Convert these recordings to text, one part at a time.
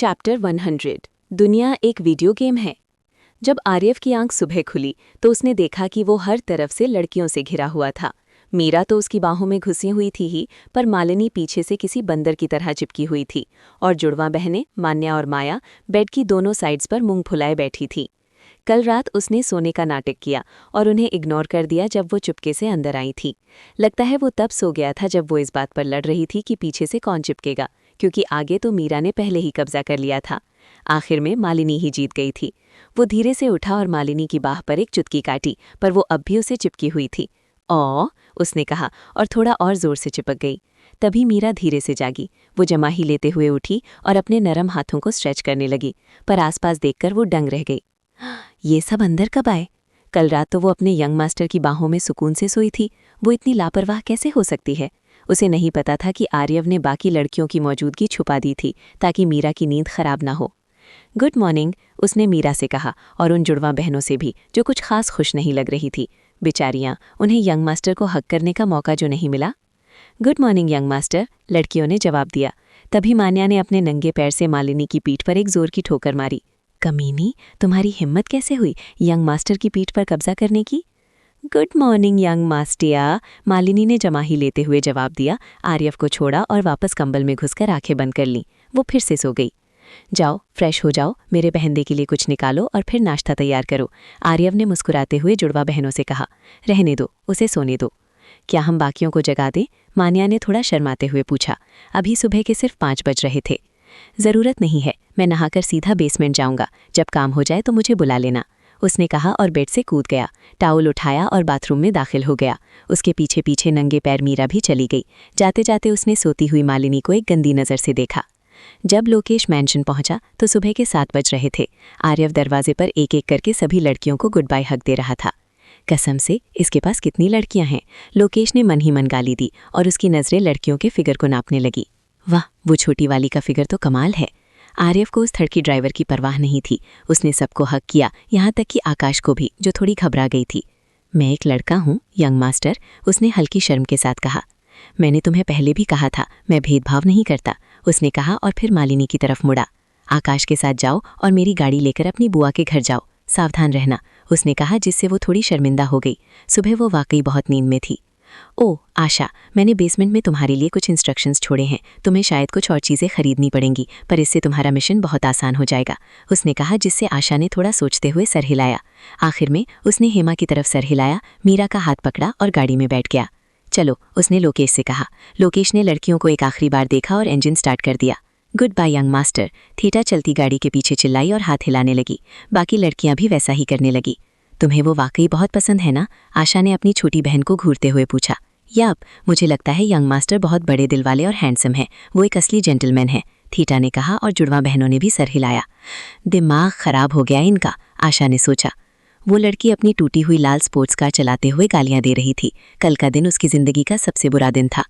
Chapter 100 दुनिया एक video game है। जब आर्यव की आंख सुबह खुली तो उसने देखा कि वो हर तरफ से लड़कियों से घिरा हुआ था। मीरा तो उसकी बाहों में घुसी हुई थी ही, पर मालिनी पीछे से किसी बंदर की तरह चिपकी हुई थी और जुड़वा बहनें मान्या और माया बेड की दोनों साइड्स पर मुंह फुलाए बैठी थी। कल रात उसने सोने का नाटक किया और उन्हें इग्नोर कर दिया जब वो चुपके से अंदर आई थी। लगता है वो तब सो गया था जब वो इस बात पर लड़ रही थी कि पीछे से कौन चिपकेगा, क्योंकि आगे तो मीरा ने पहले ही कब्जा कर लिया था। आखिर में मालिनी ही जीत गई थी। वो धीरे से उठा और मालिनी की बाह पर एक चुटकी काटी, पर वो अब भी उसे चिपकी हुई थी। ओ, उसने कहा और थोड़ा और जोर से चिपक गई। तभी मीरा धीरे से जागी। वो जमाही लेते हुए उठी और अपने नरम हाथों को स्ट्रेच करने लगी, पर आसपास देखकर वो दंग रह गई। ये सब अंदर कब आए? कल रात तो वो अपने यंग मास्टर की बाहों में सुकून से सोई थी। वो इतनी लापरवाह कैसे हो सकती है? उसे नहीं पता था कि आर्यव ने बाकी लड़कियों की मौजूदगी छुपा दी थी ताकि मीरा की नींद खराब ना हो। गुड मॉर्निंग, उसने मीरा से कहा, और उन जुड़वा बहनों से भी जो कुछ खास खुश नहीं लग रही थी। बेचारियां, उन्हें यंग मास्टर को हक करने का मौका जो नहीं मिला। गुड मॉर्निंग यंग मास्टर, लड़कियों ने जवाब दिया। तभी मान्या ने अपने नंगे पैर से मालिनी की पीठ पर एक जोर की ठोकर मारी। कमीनी, तुम्हारी हिम्मत कैसे हुई यंग मास्टर की पीठ पर कब्जा करने की? गुड मॉर्निंग यंग मास्टिया, मालिनी ने जमाही लेते हुए जवाब दिया। आर्यव को छोड़ा और वापस कंबल में घुसकर आंखें बंद कर लीं। वो फिर से सो गई। जाओ, फ्रेश हो जाओ, मेरे बहनदे के लिए कुछ निकालो और फिर नाश्ता तैयार करो, आर्यव ने मुस्कुराते हुए जुड़वा बहनों से कहा। रहने दो, उसे सोने दो। क्या हम बाकियों को जगा दें? मान्या ने थोड़ा शर्माते हुए पूछा। अभी सुबह के सिर्फ 5 बज रहे थे। ज़रूरत नहीं है, मैं नहाकर सीधा बेसमेंट जाऊंगा। जब काम हो जाए तो मुझे बुला लेना, उसने कहा और बेड से कूद गया। टावल उठाया और बाथरूम में दाखिल हो गया। उसके पीछे पीछे नंगे पैर मीरा भी चली गई। जाते जाते उसने सोती हुई मालिनी को एक गंदी नज़र से देखा। जब लोकेश मैंशन पहुंचा तो सुबह के 7 बज रहे थे। आर्यव दरवाजे पर एक एक करके सभी लड़कियों को गुड बाय हक दे रहा था। कसम से, इसके पास कितनी लड़कियां हैं? लोकेश ने मन ही मन गाली दी और उसकी नज़रें लड़कियों के फिगर को नापने लगी। वाह, वो छोटी वाली का फिगर तो कमाल है। आर्यव को उस थड़की ड्राइवर की परवाह नहीं थी। उसने सबको हक किया, यहाँ तक कि आकाश को भी, जो थोड़ी घबरा गई थी। मैं एक लड़का हूँ यंग मास्टर, उसने हल्की शर्म के साथ कहा। मैंने तुम्हें पहले भी कहा था, मैं भेदभाव नहीं करता, उसने कहा और फिर मालिनी की तरफ मुड़ा। आकाश के साथ जाओ और मेरी गाड़ी लेकर अपनी बुआ के घर जाओ, सावधान रहना, उसने कहा, जिससे वो थोड़ी शर्मिंदा हो गई। सुबह वो वाकई बहुत नींद में थी। ओह आशा, मैंने बेसमेंट में तुम्हारे लिए कुछ इंस्ट्रक्शंस छोड़े हैं। तुम्हें शायद कुछ और चीज़ें खरीदनी पड़ेंगी, पर इससे तुम्हारा मिशन बहुत आसान हो जाएगा, उसने कहा, जिससे आशा ने थोड़ा सोचते हुए सर हिलाया। आखिर में उसने हेमा की तरफ सर हिलाया, मीरा का हाथ पकड़ा और गाड़ी में बैठ गया। चलो, उसने लोकेश से कहा। लोकेश ने लड़कियों को एक आखिरी बार देखा और इंजन स्टार्ट कर दिया। Goodbye young master, theta चलती गाड़ी के पीछे चिल्लाई और हाथ हिलाने लगी। बाकी लड़कियां भी वैसा ही करने लगी। तुम्हें वो वाकई बहुत पसंद है ना? आशा ने अपनी छोटी बहन को घूरते हुए पूछा। याप, मुझे लगता है यंग मास्टर बहुत बड़े दिल वाले और हैंडसम है, वो एक असली जेंटलमैन है, थीटा ने कहा और जुड़वा बहनों ने भी सर हिलाया। दिमाग खराब हो गया इनका, आशा ने सोचा। वो लड़की अपनी टूटी हुई लाल स्पोर्ट्स कार चलाते हुए गालियां दे रही थी। कल का दिन उसकी ज़िंदगी का सबसे बुरा दिन था।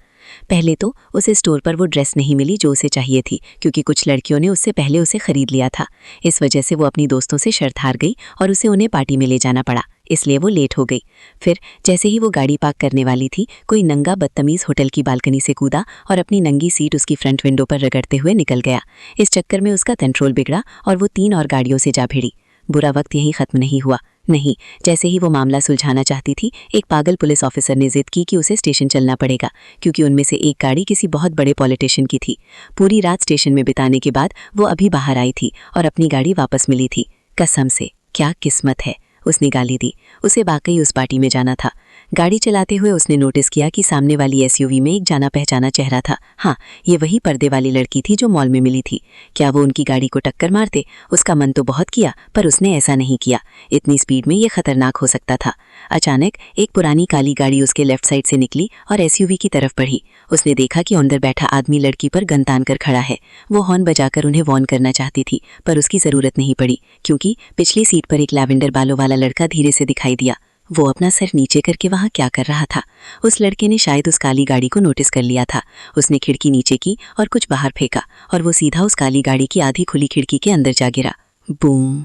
पहले तो उसे स्टोर पर वो ड्रेस नहीं मिली जो उसे चाहिए थी, क्योंकि कुछ लड़कियों ने उससे पहले उसे खरीद लिया था। इस वजह से वो अपनी दोस्तों से शर्त हार गई और उसे उन्हें पार्टी में ले जाना पड़ा, इसलिए वो लेट हो गई। फिर जैसे ही वो गाड़ी पार्क करने वाली थी, कोई नंगा बदतमीज़ होटल की बालकनी से कूदा और अपनी नंगी सीट उसकी फ्रंट विंडो पर रगड़ते हुए निकल गया। इस चक्कर में उसका कंट्रोल बिगड़ा और वो 3 और गाड़ियों से जा भिड़ी। बुरा वक्त यहीं ख़त्म नहीं हुआ। नहीं, जैसे ही वो मामला सुलझाना चाहती थी, एक पागल पुलिस ऑफिसर ने जिद की कि उसे स्टेशन चलना पड़ेगा, क्योंकि उनमें से एक गाड़ी किसी बहुत बड़े पॉलिटिशियन की थी। पूरी रात स्टेशन में बिताने के बाद वो अभी बाहर आई थी और अपनी गाड़ी वापस मिली थी। कसम से, क्या किस्मत है, उसने गाली दी। उसे वाकई उस पार्टी में जाना था। गाड़ी चलाते हुए उसने नोटिस किया कि सामने वाली एसयूवी में एक जाना पहचाना चेहरा था। हाँ, ये वही पर्दे वाली लड़की थी जो मॉल में मिली थी। क्या वो उनकी गाड़ी को टक्कर मारते? उसका मन तो बहुत किया, पर उसने ऐसा नहीं किया। इतनी स्पीड में ये खतरनाक हो सकता था। अचानक एक पुरानी काली गाड़ी उसके लेफ्ट साइड से निकली और एसयूवी की तरफ बढ़ी। उसने देखा कि अंदर बैठा आदमी लड़की पर गन तान कर खड़ा है। वो हॉर्न बजाकर उन्हें वार्न करना चाहती थी, पर उसकी ज़रूरत नहीं पड़ी, क्योंकि पिछली सीट पर एक लैवेंडर बालों वाला लड़का धीरे से दिखाई दिया। वो अपना सर नीचे करके वहाँ क्या कर रहा था? उस लड़के ने शायद उस काली गाड़ी को नोटिस कर लिया था। उसने खिड़की नीचे की और कुछ बाहर फेंका और वो सीधा उस काली गाड़ी की आधी खुली खिड़की के अंदर जा गिरा। बूम!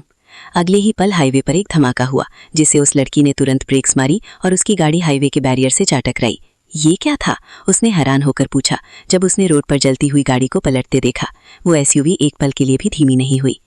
अगले ही पल हाईवे पर एक धमाका हुआ, जिससे उस लड़की ने तुरंत ब्रेक्स मारी और उसकी गाड़ी हाईवे के बैरियर से जा टकराई। ये क्या था? उसने हैरान होकर पूछा जब उसने रोड पर जलती हुई गाड़ी को पलटते देखा। वो एसयूवी एक पल के लिए भी धीमी नहीं हुई।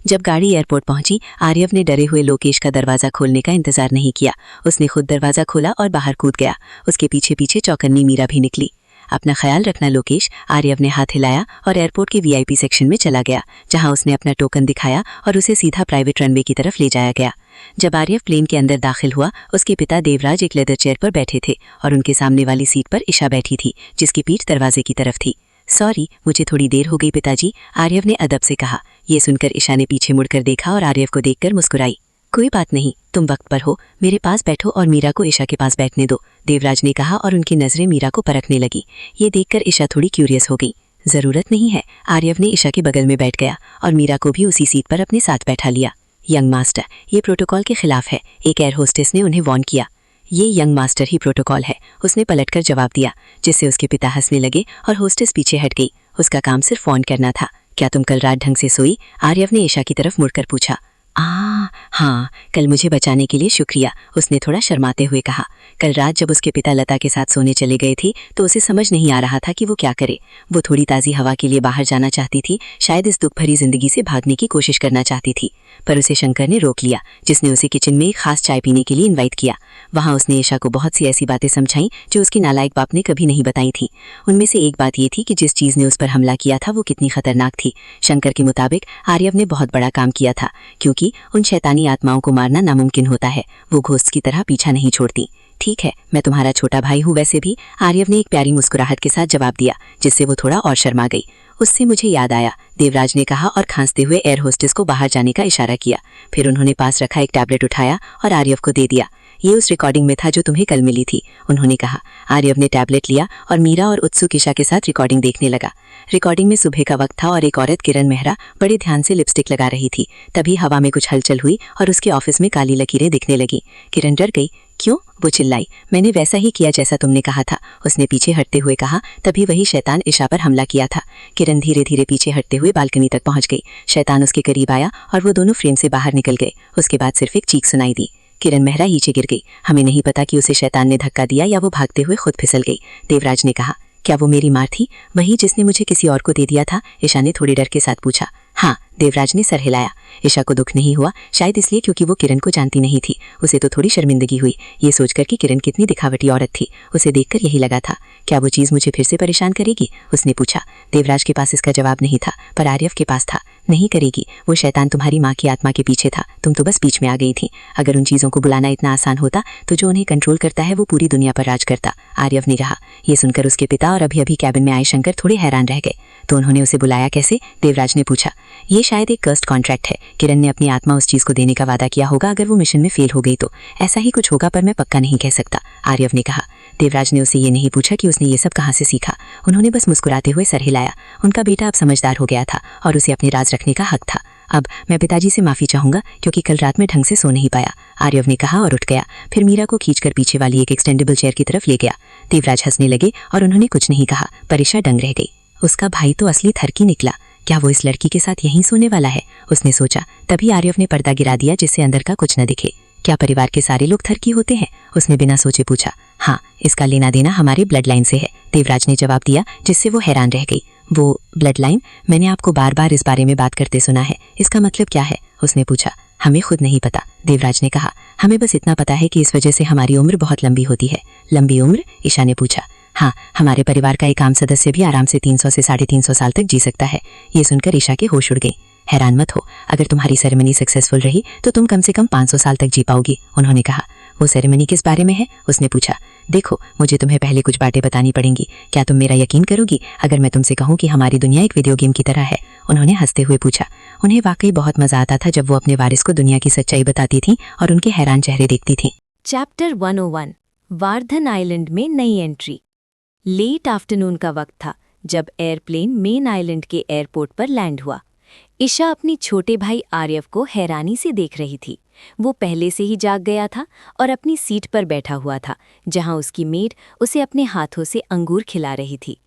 जब गाड़ी एयरपोर्ट पहुंची, आर्यव ने डरे हुए लोकेश का दरवाजा खोलने का इंतजार नहीं किया। उसने खुद दरवाजा खोला और बाहर कूद गया। उसके पीछे पीछे चौकन्नी मीरा भी निकली। अपना ख्याल रखना लोकेश, आर्यव ने हाथ हिलाया और एयरपोर्ट के वीआईपी सेक्शन में चला गया, जहां उसने अपना टोकन दिखाया और उसे सीधा प्राइवेट रनवे की तरफ ले जाया गया। जब आर्यव प्लेन के अंदर दाखिल हुआ, उसके पिता देवराज एक लेदर चेयर पर बैठे थे और उनके सामने वाली सीट पर ईशा बैठी थी, जिसकी पीठ दरवाजे की तरफ थी। सॉरी, मुझे थोड़ी देर हो गई पिताजी, आर्यव ने अदब से कहा। ये सुनकर ईशा ने पीछे मुड़कर देखा और आर्यव को देखकर मुस्कुराई। कोई बात नहीं, तुम वक्त पर हो, मेरे पास बैठो और मीरा को ईशा के पास बैठने दो, देवराज ने कहा और उनकी नजरें मीरा को परखने लगी। ये देखकर ईशा थोड़ी क्यूरियस हो गई। जरूरत नहीं है, आर्यव ने ईशा के बगल में बैठ गया और मीरा को भी उसी सीट पर अपने साथ बैठा लिया। यंग मास्टर, ये प्रोटोकॉल के खिलाफ है, एक एयर होस्टेस ने उन्हें वार्न किया। ये यंग मास्टर ही प्रोटोकॉल है, उसने पलटकर जवाब दिया, जिससे उसके पिता हंसने लगे और होस्टेस पीछे हट गई। उसका काम सिर्फ फोन करना था। क्या तुम कल रात ढंग से सोई? आर्यव ने ईशा की तरफ मुड़कर पूछा। हाँ, कल मुझे बचाने के लिए शुक्रिया, उसने थोड़ा शर्माते हुए कहा। कल रात जब उसके पिता लता के साथ सोने चले गए थे तो उसे समझ नहीं आ रहा था कि वो क्या करे। वो थोड़ी ताज़ी हवा के लिए बाहर जाना चाहती थी, शायद इस दुख भरी जिंदगी से भागने की कोशिश करना चाहती थी, पर उसे शंकर ने रोक लिया, जिसने उसे किचन में एक खास चाय पीने के लिए इन्वाइट किया। वहाँ उसने ईशा को बहुत सी ऐसी बातें समझाई जो उसकी नालायक बाप ने कभी नहीं बताई थी। उनमें से एक बात ये थी कि जिस चीज़ ने उस पर हमला किया था वो कितनी खतरनाक थी। शंकर के मुताबिक आर्यव ने बहुत बड़ा काम किया था, क्योंकि उन शैतानी आत्माओं को मारना नामुमकिन होता है, वो घोस्ट की तरह पीछा नहीं छोड़ती। ठीक है, मैं तुम्हारा छोटा भाई हूँ वैसे भी, आर्यव ने एक प्यारी मुस्कुराहट के साथ जवाब दिया, जिससे वो थोड़ा और शर्मा गई। उससे मुझे याद आया, देवराज ने कहा और खांसते हुए एयर होस्टेस को बाहर जाने का इशारा किया। फिर उन्होंने पास रखा एक टैबलेट उठाया और आर्यव को दे दिया। ये उस रिकॉर्डिंग में था जो तुम्हें कल मिली थी, उन्होंने कहा। आर्यव ने टैबलेट लिया और मीरा और उत्सुक ईशा के साथ रिकॉर्डिंग देखने लगा। रिकॉर्डिंग में सुबह का वक्त था और एक औरत किरण मेहरा बड़े ध्यान से लिपस्टिक लगा रही थी। तभी हवा में कुछ हलचल हुई और उसके ऑफिस में काली लकीरें दिखने लगी। किरण डर गई। क्यों? वो चिल्लाई। मैंने वैसा ही किया जैसा तुमने कहा था, उसने पीछे हटते हुए कहा। तभी वही शैतान ईशा पर हमला किया था। किरण धीरे धीरे पीछे हटते हुए बालकनी तक पहुंच गई। शैतान उसके करीब आया और वो दोनों फ्रेम से बाहर निकल गए। उसके बाद सिर्फ एक चीख सुनाई दी। किरण मेहरा नीचे गिर गई। हमें नहीं पता कि उसे शैतान ने धक्का दिया या वो भागते हुए खुद फिसल गई, देवराज ने कहा। क्या वो मेरी मार थी, वही जिसने मुझे किसी और को दे दिया था? ईशा ने थोड़ी डर के साथ पूछा। हाँ, देवराज ने सर हिलाया। ईशा को दुख नहीं हुआ, शायद इसलिए क्योंकि वो किरण को जानती नहीं थी। उसे तो थोड़ी शर्मिंदगी हुई, ये सोचकर कि किरण कितनी दिखावटी औरत थी। उसे देखकर यही लगा था, क्या वो चीज़ मुझे फिर से परेशान करेगी, उसने पूछा। देवराज के पास इसका जवाब नहीं था, पर आर्यव के पास था। नहीं करेगी, वो शैतान तुम्हारी माँ की आत्मा के पीछे था, तुम तो बस बीच में आ गई थी। अगर उन चीज़ों को बुलाना इतना आसान होता तो जो उन्हें कंट्रोल करता है वो पूरी दुनिया पर राज करता, आर्यव ने कहा। ये सुनकर उसके पिता और अभी अभी कैबिन में आए शंकर थोड़े हैरान रह गए। तो उन्होंने उसे बुलाया कैसे, देवराज ने पूछा। ये शायद एक कर्स्ड कॉन्ट्रैक्ट है, किरण ने अपनी आत्मा उस चीज़ को देने का वादा किया होगा अगर वो मिशन में फेल हो गई तो। ऐसा ही कुछ होगा, पर मैं पक्का नहीं कह सकता, आर्यव ने कहा। देवराज ने उसे ये नहीं पूछा कि उसने ये सब कहाँ से सीखा। उन्होंने बस मुस्कुराते हुए सर हिलाया। उनका बेटा अब समझदार हो गया था और उसे अपने राज रखने का हक था। अब मैं पिताजी से माफ़ी चाहूँगा क्योंकि कल रात में ढंग से सो नहीं पाया, आर्यव ने कहा और उठ गया। फिर मीरा को खींचकर पीछे वाली एक एक्सटेंडेबल चेयर की तरफ ले गया। देवराज हंसने लगे और उन्होंने कुछ नहीं कहा, पर ईशा दंग रह गई। उसका भाई तो असली थरकी निकला, क्या वो इस लड़की के साथ यहीं सोने वाला है, उसने सोचा। तभी आर्यव ने पर्दा गिरा दिया जिससे अंदर का कुछ न दिखे। क्या परिवार के सारे लोग थरकी होते हैं, उसने बिना सोचे पूछा। हाँ, इसका लेना देना हमारे ब्लड लाइन से है, देवराज ने जवाब दिया, जिससे वो हैरान रह गई। वो ब्लड लाइन? मैंने आपको बार बार इस बारे में बात करते सुना है, इसका मतलब क्या है, उसने पूछा। हमें खुद नहीं पता, देवराज ने कहा। हमें बस इतना पता है कि इस वजह से हमारी उम्र बहुत लंबी होती है। लंबी उम्र? ईशा ने पूछा। हाँ, हमारे परिवार का एक आम सदस्य भी आराम से 300 से 350 साल तक जी सकता है। ये सुनकर ईशा के होश उड़ गई। हैरान मत हो, अगर तुम्हारी सेरेमनी सक्सेसफुल रही तो तुम कम से कम 500 साल तक जी पाओगी, उन्होंने कहा। वो सेरेमनी किस बारे में है, उसने पूछा। देखो, मुझे तुम्हें पहले कुछ बातें बतानी पड़ेंगी। क्या तुम मेरा यकीन करोगी अगर मैं तुमसे कहूँ कि हमारी दुनिया एक वीडियो गेम की तरह है, उन्होंने हंसते हुए पूछा। उन्हें वाकई बहुत मजा आता था जब वो अपने वारिस को दुनिया की सच्चाई बताती थीं और उनके हैरान चेहरे देखती थीं। चैप्टर 101, वार्धन आइलैंड में नई एंट्री। लेट आफ्टरनून का वक्त था जब एयरप्लेन मेन आइलैंड के एयरपोर्ट पर लैंड हुआ। ईशा अपनी छोटे भाई आर्यव को हैरानी से देख रही थी। वो पहले से ही जाग गया था और अपनी सीट पर बैठा हुआ था, जहां उसकी मेड उसे अपने हाथों से अंगूर खिला रही थी।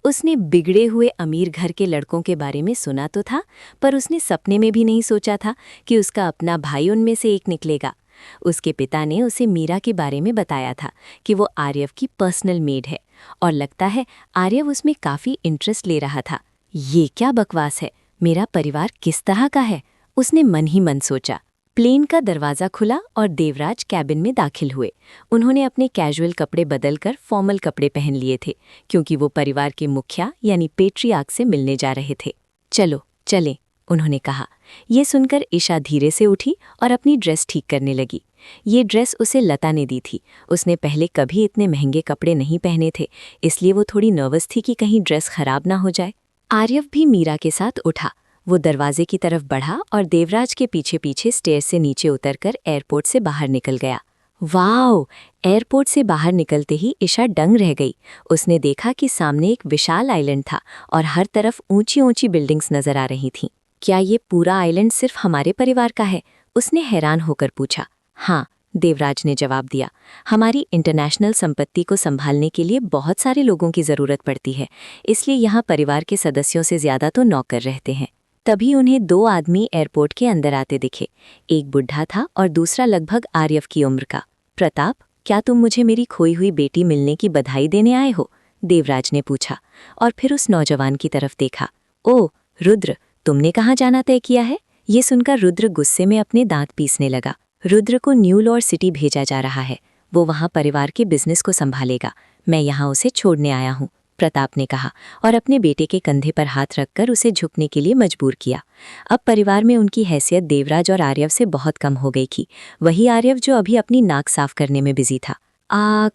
उसने बिगड़े हुए अमीर घर के लड़कों के बारे में सुना तो था, पर उसने सपने में भी नहीं सोचा था कि उसका अपना भाई उनमें से एक निकलेगा। उसके पिता ने उसे मीरा के बारे में बताया था कि वो आर्यव की पर्सनल मेड है और लगता है आर्यव उसमें काफ़ी इंटरेस्ट ले रहा था। ये क्या बकवास है, मेरा परिवार किस तरह का है, उसने मन ही मन सोचा। प्लेन का दरवाज़ा खुला और देवराज कैबिन में दाखिल हुए। उन्होंने अपने कैजुअल कपड़े बदलकर फॉर्मल कपड़े पहन लिए थे क्योंकि वो परिवार के मुखिया यानी पेट्रियार्क से मिलने जा रहे थे। चलो चलें, उन्होंने कहा। ये सुनकर ईशा धीरे से उठी और अपनी ड्रेस ठीक करने लगी। ये ड्रेस उसे लता ने दी थी। उसने पहले कभी इतने महंगे कपड़े नहीं पहने थे, इसलिए वो थोड़ी नर्वस थी कि कहीं ड्रेस खराब ना हो जाए। आर्यव भी मीरा के साथ उठा। वो दरवाजे की तरफ बढ़ा और देवराज के पीछे पीछे स्टेयर से नीचे उतरकर एयरपोर्ट से बाहर निकल गया। वाओ! एयरपोर्ट से बाहर निकलते ही ईशा दंग रह गई। उसने देखा कि सामने एक विशाल आइलैंड था और हर तरफ ऊंची ऊंची बिल्डिंग्स नजर आ रही थीं। क्या ये पूरा आइलैंड सिर्फ हमारे परिवार का है? उसने हैरान होकर पूछा। हाँ, देवराज ने जवाब दिया। हमारी इंटरनेशनल संपत्ति को संभालने के लिए बहुत सारे लोगों की जरूरत पड़ती है, इसलिए यहाँ परिवार के सदस्यों से ज्यादा तो नौकर रहते हैं। तभी उन्हें दो आदमी एयरपोर्ट के अंदर आते दिखे। एक बुढ़ा था और दूसरा लगभग आर्यव की उम्र का। प्रताप, क्या तुम मुझे मेरी खोई हुई बेटी मिलने की बधाई देने आए हो? देवराज ने पूछा और फिर उस नौजवान की तरफ देखा। ओह रुद्र, तुमने कहाँ जाना तय किया है? ये सुनकर रुद्र गुस्से में अपने दांत पीसने लगा। रुद्र को न्यू लॉर सिटी भेजा जा रहा है। वो वहाँ परिवार के बिजनेस को संभालेगा। मैं यहाँ उसे छोड़ने आया हूँ, प्रताप ने कहा और अपने बेटे के कंधे पर हाथ रखकर उसे झुकने के लिए मजबूर किया। अब परिवार में उनकी हैसियत देवराज और आर्यव से बहुत कम हो गई थी। वही आर्यव जो अभी अपनी नाक साफ करने में बिजी था।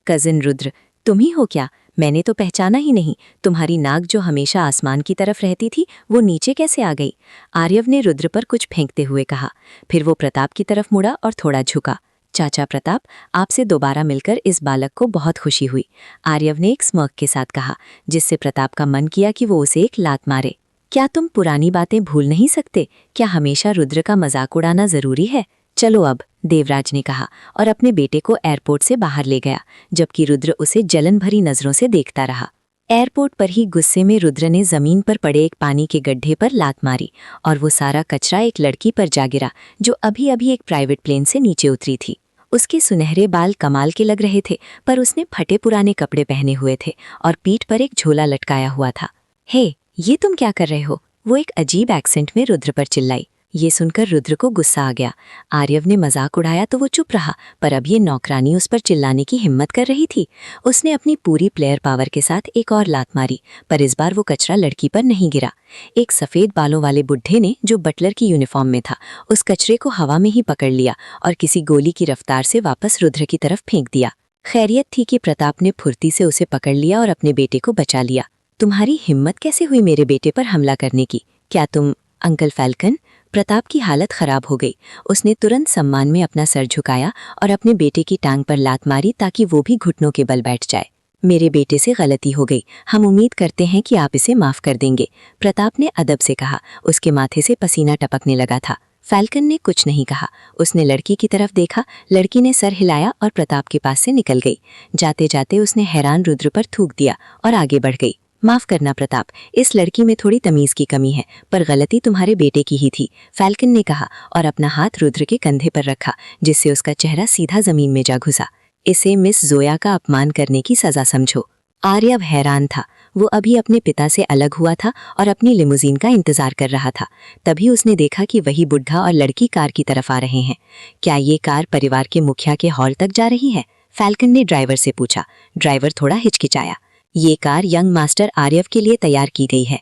कजिन रुद्र, तुम ही हो क्या? मैंने तो पहचाना ही नहीं। तुम्हारी नाक जो हमेशा आसमान की तरफ रहती थी, वो नीचे कैसे आ गई? आर्यव ने रुद्र पर कुछ फेंकते हुए कहा। फिर वो प्रताप की तरफ मुड़ा और थोड़ा झुका। चाचा प्रताप, आपसे दोबारा मिलकर इस बालक को बहुत खुशी हुई, आर्यव ने एक स्मर्क के साथ कहा, जिससे प्रताप का मन किया कि वो उसे एक लात मारे। क्या तुम पुरानी बातें भूल नहीं सकते? क्या हमेशा रुद्र का मजाक उड़ाना जरूरी है? चलो अब, देवराज ने कहा और अपने बेटे को एयरपोर्ट से बाहर ले गया, जबकि रुद्र उसे जलन भरी नजरों से देखता रहा। एयरपोर्ट पर ही गुस्से में रुद्र ने जमीन पर पड़े एक पानी के गड्ढे पर लात मारी और वो सारा कचरा एक लड़की पर जा गिरा जो अभी अभी एक प्राइवेट प्लेन से नीचे उतरी थी। उसके सुनहरे बाल कमाल के लग रहे थे, पर उसने फटे पुराने कपड़े पहने हुए थे और पीठ पर एक झोला लटकाया हुआ था। हे, ये तुम क्या कर रहे हो? वो एक अजीब एक्सेंट में रुद्र पर चिल्लाई। ये सुनकर रुद्र को गुस्सा आ गया। आर्यव ने मजाक उड़ाया तो वो चुप रहा, पर अब ये नौकरानी उस पर चिल्लाने की हिम्मत कर रही थी। उसने अपनी पूरी प्लेयर पावर के साथ एक और लात मारी, पर इस बार वो कचरा लड़की पर नहीं गिरा। एक सफ़ेद बालों वाले बुढ़े ने, जो बटलर की यूनिफॉर्म में था, उस कचरे को हवा में ही पकड़ लिया और किसी गोली की रफ्तार से वापस रुद्र की तरफ फेंक दिया। खैरियत थी कि प्रताप ने फुर्ती से उसे पकड़ लिया और अपने बेटे को बचा लिया। तुम्हारी हिम्मत कैसे हुई मेरे बेटे पर हमला करने की? क्या तुम अंकल फैल्कन? प्रताप की हालत खराब हो गई। उसने तुरंत सम्मान में अपना सर झुकाया और अपने बेटे की टांग पर लात मारी ताकि वो भी घुटनों के बल बैठ जाए। मेरे बेटे से गलती हो गई, हम उम्मीद करते हैं कि आप इसे माफ कर देंगे, प्रताप ने अदब से कहा। उसके माथे से पसीना टपकने लगा था। फैल्कन ने कुछ नहीं कहा। उसने लड़की की तरफ देखा, लड़की ने सर हिलाया और प्रताप के पास से निकल गई। जाते जाते उसने हैरान रुद्र पर थूक दिया और आगे बढ़ गई। माफ करना प्रताप, इस लड़की में थोड़ी तमीज की कमी है, पर गलती तुम्हारे बेटे की ही थी, फैल्कन ने कहा और अपना हाथ रुद्र के कंधे पर रखा, जिससे उसका चेहरा सीधा जमीन में जा घुसा। इसे मिस जोया का अपमान करने की सजा समझो। आर्यव हैरान था। वो अभी अपने पिता से अलग हुआ था और अपनी लिमुजीन का इंतजार कर रहा था। तभी उसने देखा कि वही बुढ़ा और लड़की कार की तरफ आ रहे हैं। क्या ये कार परिवार के मुखिया के हॉल तक जा रही है? फैल्कन ने ड्राइवर से पूछा। ड्राइवर थोड़ा हिचकिचाया। ये कार यंग मास्टर आर्यव के लिए तैयार की गई है।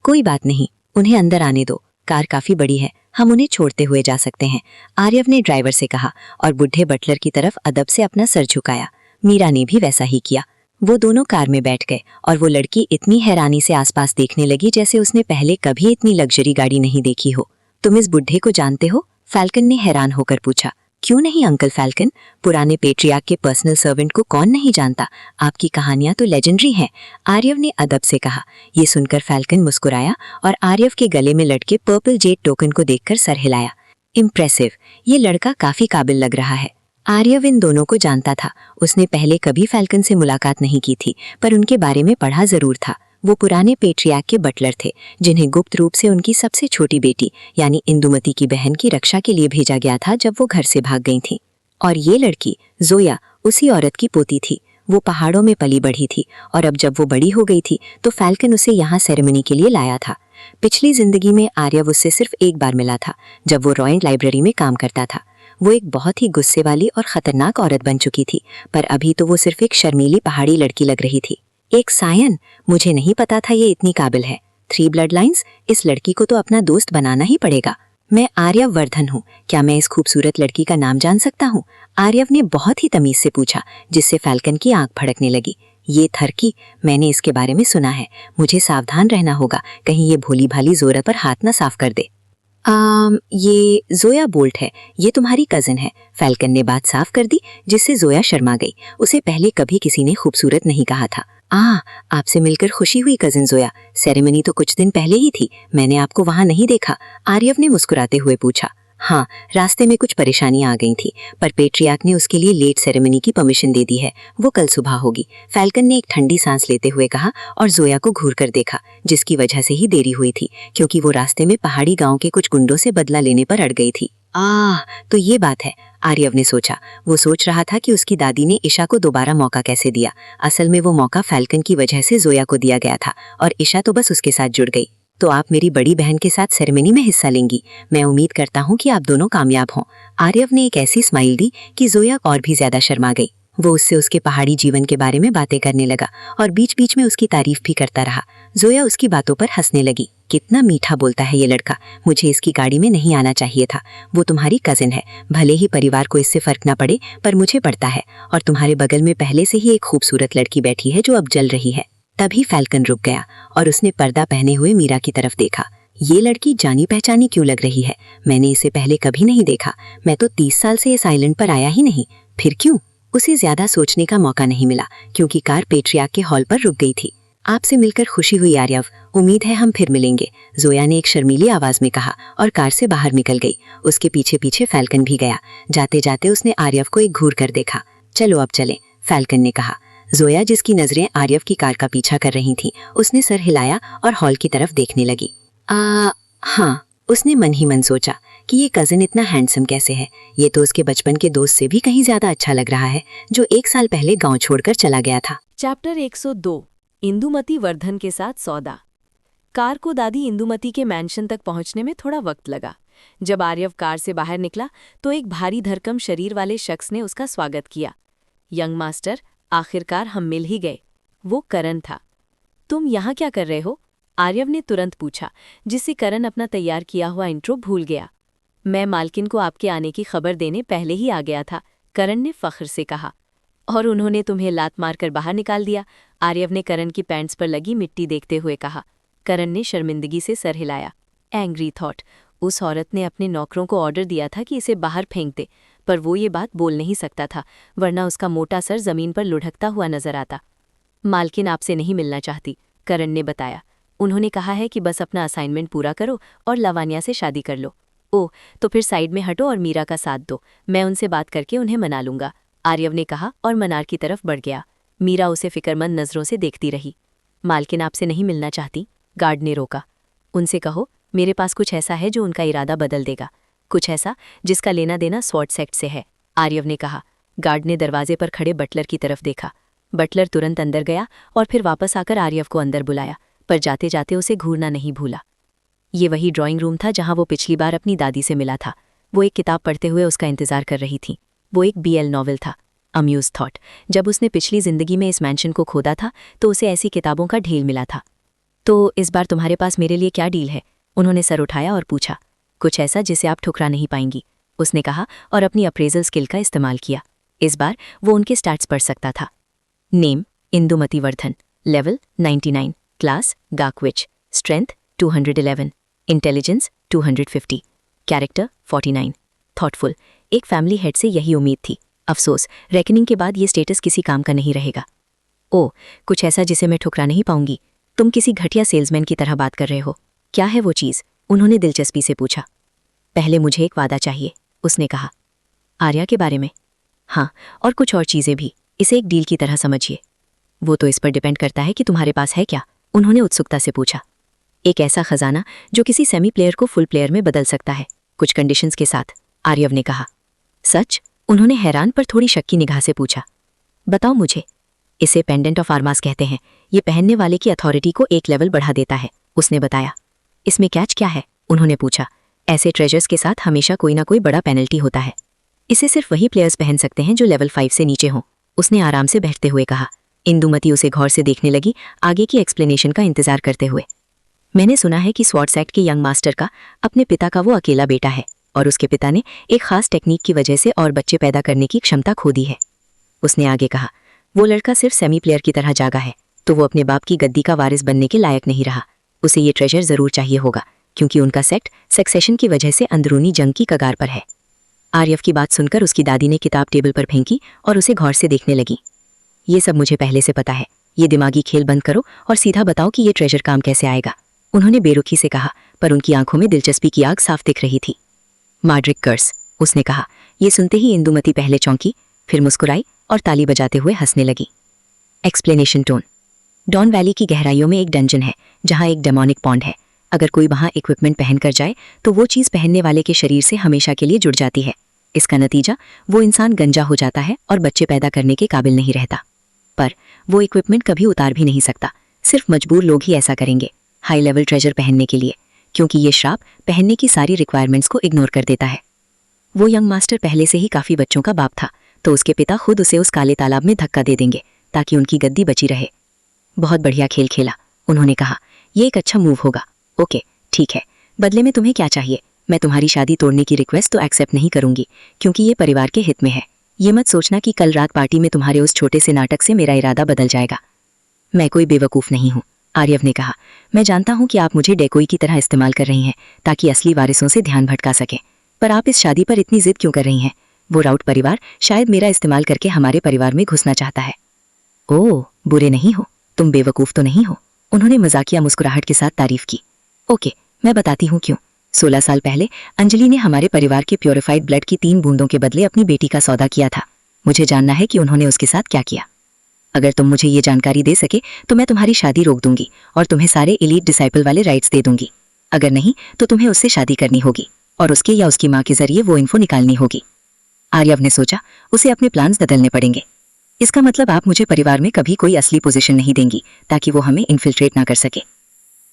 कोई बात नहीं, उन्हें अंदर आने दो, कार काफी बड़ी है, हम उन्हें छोड़ते हुए जा सकते हैं, आर्यव ने ड्राइवर से कहा और बुढ़े बटलर की तरफ अदब से अपना सर झुकाया। मीरा ने भी वैसा ही किया। वो दोनों कार में बैठ गए और वो लड़की इतनी हैरानी से आसपास देखने लगी जैसे उसने पहले कभी इतनी लग्जरी गाड़ी नहीं देखी हो। तुम इस बुढ़े को जानते हो? फैल्कन ने हैरान होकर पूछा। क्यों नहीं अंकल फैल्कन, पुराने पेट्रियार्क के पर्सनल सर्वेंट को कौन नहीं जानता? आपकी कहानियां तो लेजेंडरी हैं, आर्यव ने अदब से कहा। ये सुनकर फैल्कन मुस्कुराया और आर्यव के गले में लटके पर्पल जेट टोकन को देखकर सर हिलाया। इम्प्रेसिव, ये लड़का काफी काबिल लग रहा है। आर्यव इन दोनों को जानता था। उसने पहले कभी फैल्कन से मुलाकात नहीं की थी, पर उनके बारे में पढ़ा जरूर था। वो पुराने पेट्रियार्क के बटलर थे, जिन्हें गुप्त रूप से उनकी सबसे छोटी बेटी यानी इंदुमती की बहन की रक्षा के लिए भेजा गया था जब वो घर से भाग गई थी। और ये लड़की जोया उसी औरत की पोती थी। वो पहाड़ों में पली बढ़ी थी और अब जब वो बड़ी हो गई थी तो फैल्कन उसे यहाँ सेरेमनी के लिए लाया था। पिछली जिंदगी में आर्यव उससे सिर्फ एक बार मिला था, जब वो रॉयल लाइब्रेरी में काम करता था। वो एक बहुत ही गुस्से वाली और खतरनाक औरत बन चुकी थी, पर अभी तो वो सिर्फ एक शर्मीली पहाड़ी लड़की लग रही थी। एक सायन, मुझे नहीं पता था ये इतनी काबिल है। 3 ब्लड लाइन्स, इस लड़की को तो अपना दोस्त बनाना ही पड़ेगा। मैं आर्यव वर्धन हूँ, क्या मैं इस खूबसूरत लड़की का नाम जान सकता हूँ? आर्यव ने बहुत ही तमीज से पूछा, जिससे फैल्कन की आंख फड़कने लगी। ये थरकी, मैंने इसके बारे में सुना है। मुझे सावधान रहना होगा, कहीं ये भोली भाली जोया पर हाथ ना साफ कर दे। ये जोया बोल्ट है, ये तुम्हारी कजिन है। फैल्कन ने बात साफ कर दी, जिससे जोया शर्मा गई। उसे पहले कभी किसी ने खूबसूरत नहीं कहा था। आपसे मिलकर खुशी हुई कजिन जोया। सेरेमनी तो कुछ दिन पहले ही थी, मैंने आपको वहां नहीं देखा। आर्यव ने मुस्कुराते हुए पूछा। हाँ, रास्ते में कुछ परेशानियां आ गई थी, पर पेट्रियार्क ने उसके लिए लेट सेरेमनी की परमिशन दे दी है। वो कल सुबह होगी। फैल्कन ने एक ठंडी सांस लेते हुए कहा और जोया को घूर कर देखा, जिसकी वजह से ही देरी हुई थी, क्योंकि वो रास्ते में पहाड़ी गांव के कुछ गुंडों से बदला लेने पर अड़ गई थी। तो ये बात है, आर्यव ने सोचा। वो सोच रहा था कि उसकी दादी ने ईशा को दोबारा मौका कैसे दिया। असल में वो मौका फैल्कन की वजह से जोया को दिया गया था और ईशा तो बस उसके साथ जुड़ गई। तो आप मेरी बड़ी बहन के साथ सेरेमनी में हिस्सा लेंगी। मैं उम्मीद करता हूँ कि आप दोनों कामयाब हों। आर्यव ने एक ऐसी स्माइल दी कि जोया और भी ज्यादा शर्मा गई। वो उससे उसके पहाड़ी जीवन के बारे में बातें करने लगा और बीच बीच में उसकी तारीफ भी करता रहा। जोया उसकी बातों पर हंसने लगी। कितना मीठा बोलता है ये लड़का, मुझे इसकी गाड़ी में नहीं आना चाहिए था। वो तुम्हारी कजिन है, भले ही परिवार को इससे फर्क ना पड़े, पर मुझे पड़ता है। और तुम्हारे बगल में पहले से ही एक खूबसूरत लड़की बैठी है जो अब जल रही है। तभी फैल्कन रुक गया और उसने पर्दा पहने हुए मीरा की तरफ देखा। ये लड़की जानी पहचानी क्यों लग रही है? मैंने इसे पहले कभी नहीं देखा। मैं तो 30 साल से इस आइलैंड पर आया ही नहीं। फिर क्यों? उसे ज्यादा सोचने का मौका नहीं मिला, क्योंकि कार पेट्रियार्क के हॉल पर रुक गई थी। आपसे मिलकर खुशी हुई आर्यव, उम्मीद है हम फिर मिलेंगे, जोया ने एक शर्मीली आवाज में कहा और कार से बाहर निकल गई। उसके पीछे पीछे फैल्कन भी गया। जाते जाते उसने आर्यव को एक घूर कर देखा। चलो अब चलें, फैल्कन ने कहा। जोया, जिसकी नजरें आर्यव की कार का पीछा कर रही थीं, उसने सर हिलाया और हॉल की तरफ देखने लगी। हाँ, उसने मन ही मन सोचा कि ये कजिन इतना हैंडसम कैसे है। ये तो उसके बचपन के दोस्त से भी कहीं ज्यादा अच्छा लग रहा है, जो 1 साल पहले गांव छोड़कर चला गया था। चैप्टर 102, इंदुमती वर्धन के साथ सौदा। कार को दादी इंदुमती के मैंशन तक पहुंचने में थोड़ा वक्त लगा। जब आर्यव कार से बाहर निकला तो एक भारी धरकम शरीर वाले शख्स ने उसका स्वागत किया। यंग मास्टर, आखिरकार हम मिल ही गए। वो करण था। तुम यहाँ क्या कर रहे हो? आर्यव ने तुरंत पूछा, जिससे करण अपना तैयार किया हुआ इंट्रो भूल गया। मैं मालकिन को आपके आने की खबर देने पहले ही आ गया था, करण ने फख्र से कहा। और उन्होंने तुम्हें लात मारकर बाहर निकाल दिया, आर्यव ने करण की पैंट्स पर लगी मिट्टी देखते हुए कहा। करण ने शर्मिंदगी से सर हिलाया। एंग्री थॉट, उस औरत ने अपने नौकरों को ऑर्डर दिया था कि इसे बाहर फेंक दे, पर वो ये बात बोल नहीं सकता था, वरना उसका मोटा सर जमीन पर लुढ़कता हुआ नजर आता। मालकिन आपसे नहीं मिलना चाहती, करण ने बताया। उन्होंने कहा है कि बस अपना असाइनमेंट पूरा करो और लावानिया से शादी कर लो। ओह, तो फिर साइड में हटो और मीरा का साथ दो, मैं उनसे बात करके उन्हें मना लूंगा, आर्यव ने कहा और मनार की तरफ बढ़ गया। मीरा उसे फिक्रमंद नजरों से देखती रही। मालकिन आपसे नहीं मिलना चाहती, गार्ड ने रोका। उनसे कहो मेरे पास कुछ ऐसा है जो उनका इरादा बदल देगा, कुछ ऐसा जिसका लेना देना स्वॉर्ड सेक्ट से है, आर्यव ने कहा। गार्ड ने दरवाजे पर खड़े बटलर की तरफ देखा। बटलर तुरंत अंदर गया और फिर वापस आकर आर्यव को अंदर बुलाया, पर जाते जाते उसे घूरना नहीं भूला। ये वही ड्राइंग रूम था जहां वो पिछली बार अपनी दादी से मिला था। वो एक किताब पढ़ते हुए उसका इंतजार कर रही थी। वो एक BL नॉवल था। अम्यूज थॉट, जब उसने पिछली जिंदगी में इस मैंशन को खोदा था तो उसे ऐसी किताबों का ढेल मिला था। तो इस बार तुम्हारे पास मेरे लिए क्या डील है? उन्होंने सर उठाया और पूछा। कुछ ऐसा जिसे आप ठुकरा नहीं पाएंगी, उसने कहा और अपनी अप्रेजल स्किल का इस्तेमाल किया। इस बार वो उनके स्टैट्स पढ़ सकता था। Name Indumati Vardhan, level 99, class गाकविच, स्ट्रेंथ 211, इंटेलिजेंस 250, कैरेक्टर 49, थॉटफुल। एक फैमिली हेड से यही उम्मीद थी। अफसोस, रेकनिंग के बाद ये स्टेटस किसी काम का नहीं रहेगा। ओह, कुछ ऐसा जिसे मैं ठुकरा नहीं पाऊंगी। तुम किसी घटिया सेल्समैन की तरह बात कर रहे हो। क्या है वो चीज़? उन्होंने दिलचस्पी से पूछा। पहले मुझे एक वादा चाहिए, उसने कहा। आर्या के बारे में? हाँ, और कुछ और चीज़ें भी। इसे एक डील की तरह समझिए। वो तो इस पर डिपेंड करता है कि तुम्हारे पास है क्या, उन्होंने उत्सुकता से पूछा। एक ऐसा खजाना जो किसी सेमी प्लेयर को फुल प्लेयर में बदल सकता है, कुछ कंडीशंस के साथ, आर्यव ने कहा। सच? उन्होंने हैरान पर थोड़ी शक की निगाह से पूछा। बताओ मुझे। इसे पेंडेंट ऑफ आर्मास कहते हैं। ये पहनने वाले की अथॉरिटी को एक लेवल बढ़ा देता है, उसने बताया। इसमें कैच क्या है? उन्होंने पूछा। ऐसे ट्रेजर्स के साथ हमेशा कोई ना कोई बड़ा पेनल्टी होता है। इसे सिर्फ वही प्लेयर्स पहन सकते हैं जो लेवल 5 से नीचे हों, उसने आराम से बैठते हुए कहा। इंदुमती उसे गौर से देखने लगी, आगे की एक्सप्लेनेशन का इंतजार करते हुए। मैंने सुना है कि स्वॉर्ड्स एक्ट के यंग मास्टर का अपने पिता का वो अकेला बेटा है और उसके पिता ने एक खास टेक्निक की वजह से और बच्चे पैदा करने की क्षमता खो दी है, उसने आगे कहा। वो लड़का सिर्फ सेमी प्लेयर की तरह जागा है, तो वो अपने बाप की गद्दी का वारिस बनने के लायक नहीं रहा। उसे ये ट्रेजर जरूर चाहिए होगा, क्योंकि उनका सेक्ट सक्सेशन की वजह से अंदरूनी जंग की कगार पर है। आर्यव की बात सुनकर उसकी दादी ने किताब टेबल पर फेंकी और उसे गौर से देखने लगी। ये सब मुझे पहले से पता है, ये दिमागी खेल बंद करो और सीधा बताओ कि ये ट्रेजर काम कैसे आएगा, उन्होंने बेरुखी से कहा, पर उनकी आंखों में दिलचस्पी की आग साफ दिख रही थी। माड्रिक कर्स, उसने कहा। ये सुनते ही इंदुमती पहले चौंकी, फिर मुस्कुराई और ताली बजाते हुए हंसने लगी। Explanation tone. डॉन वैली की गहराइयों में एक डंजन है जहां एक डेमोनिक पॉन्ड है। अगर कोई वहां इक्विपमेंट पहनकर जाए तो वो चीज़ पहनने वाले के शरीर से हमेशा के लिए जुड़ जाती है। इसका नतीजा, वो इंसान गंजा हो जाता है और बच्चे पैदा करने के काबिल नहीं रहता। पर वो इक्विपमेंट कभी उतार भी नहीं सकता, सिर्फ मजबूर लोग ही ऐसा करेंगे, हाई लेवल ट्रेजर पहनने के लिए, क्योंकि ये श्राप पहनने की सारी रिक्वायरमेंट्स को इग्नोर कर देता है। वो यंग मास्टर पहले से ही काफ़ी बच्चों का बाप था, तो उसके पिता खुद उसे उस काले तालाब में धक्का दे देंगे ताकि उनकी गद्दी बची रहे। बहुत बढ़िया खेल खेला, उन्होंने कहा। ये एक अच्छा मूव होगा। ओके, ठीक है। बदले में तुम्हें क्या चाहिए? मैं तुम्हारी शादी तोड़ने की रिक्वेस्ट तो एक्सेप्ट नहीं करूंगी, क्योंकि ये परिवार के हित में है। ये मत सोचना कि कल रात पार्टी में तुम्हारे उस छोटे से नाटक से मेरा इरादा बदल जाएगा। मैं कोई बेवकूफ़ नहीं हूँ, आर्यव ने कहा। मैं जानता हूँ कि आप मुझे डेकोई की तरह इस्तेमाल कर रही हैं ताकि असली वारिसों से ध्यान भटका सकें, पर आप इस शादी पर इतनी जिद क्यों कर रही हैं? वो राउट परिवार शायद मेरा इस्तेमाल करके हमारे परिवार में घुसना चाहता है। ओह, बुरे नहीं हो, तुम बेवकूफ़ तो नहीं हो, उन्होंने मजाकिया मुस्कुराहट के साथ तारीफ की। ओके, मैं बताती हूँ क्यों। 16 साल पहले अंजलि ने हमारे परिवार के प्योरीफाइड ब्लड की 3 बूंदों के बदले अपनी बेटी का सौदा किया था। मुझे जानना है कि उन्होंने उसके साथ क्या किया। अगर तुम मुझे ये जानकारी दे सके तो मैं तुम्हारी शादी रोक दूंगी और तुम्हें सारे एलीट डिसाइपल वाले राइट्स दे दूंगी। अगर नहीं तो तुम्हें उससे शादी करनी होगी और उसके या उसकी माँ के जरिए वो इन्फो निकालनी होगी। आर्यव ने सोचा, उसे अपने प्लान्स बदलने पड़ेंगे। इसका मतलब आप मुझे परिवार में कभी कोई असली पोजीशन नहीं देंगी ताकि वो हमें इन्फिल्ट्रेट ना कर सके।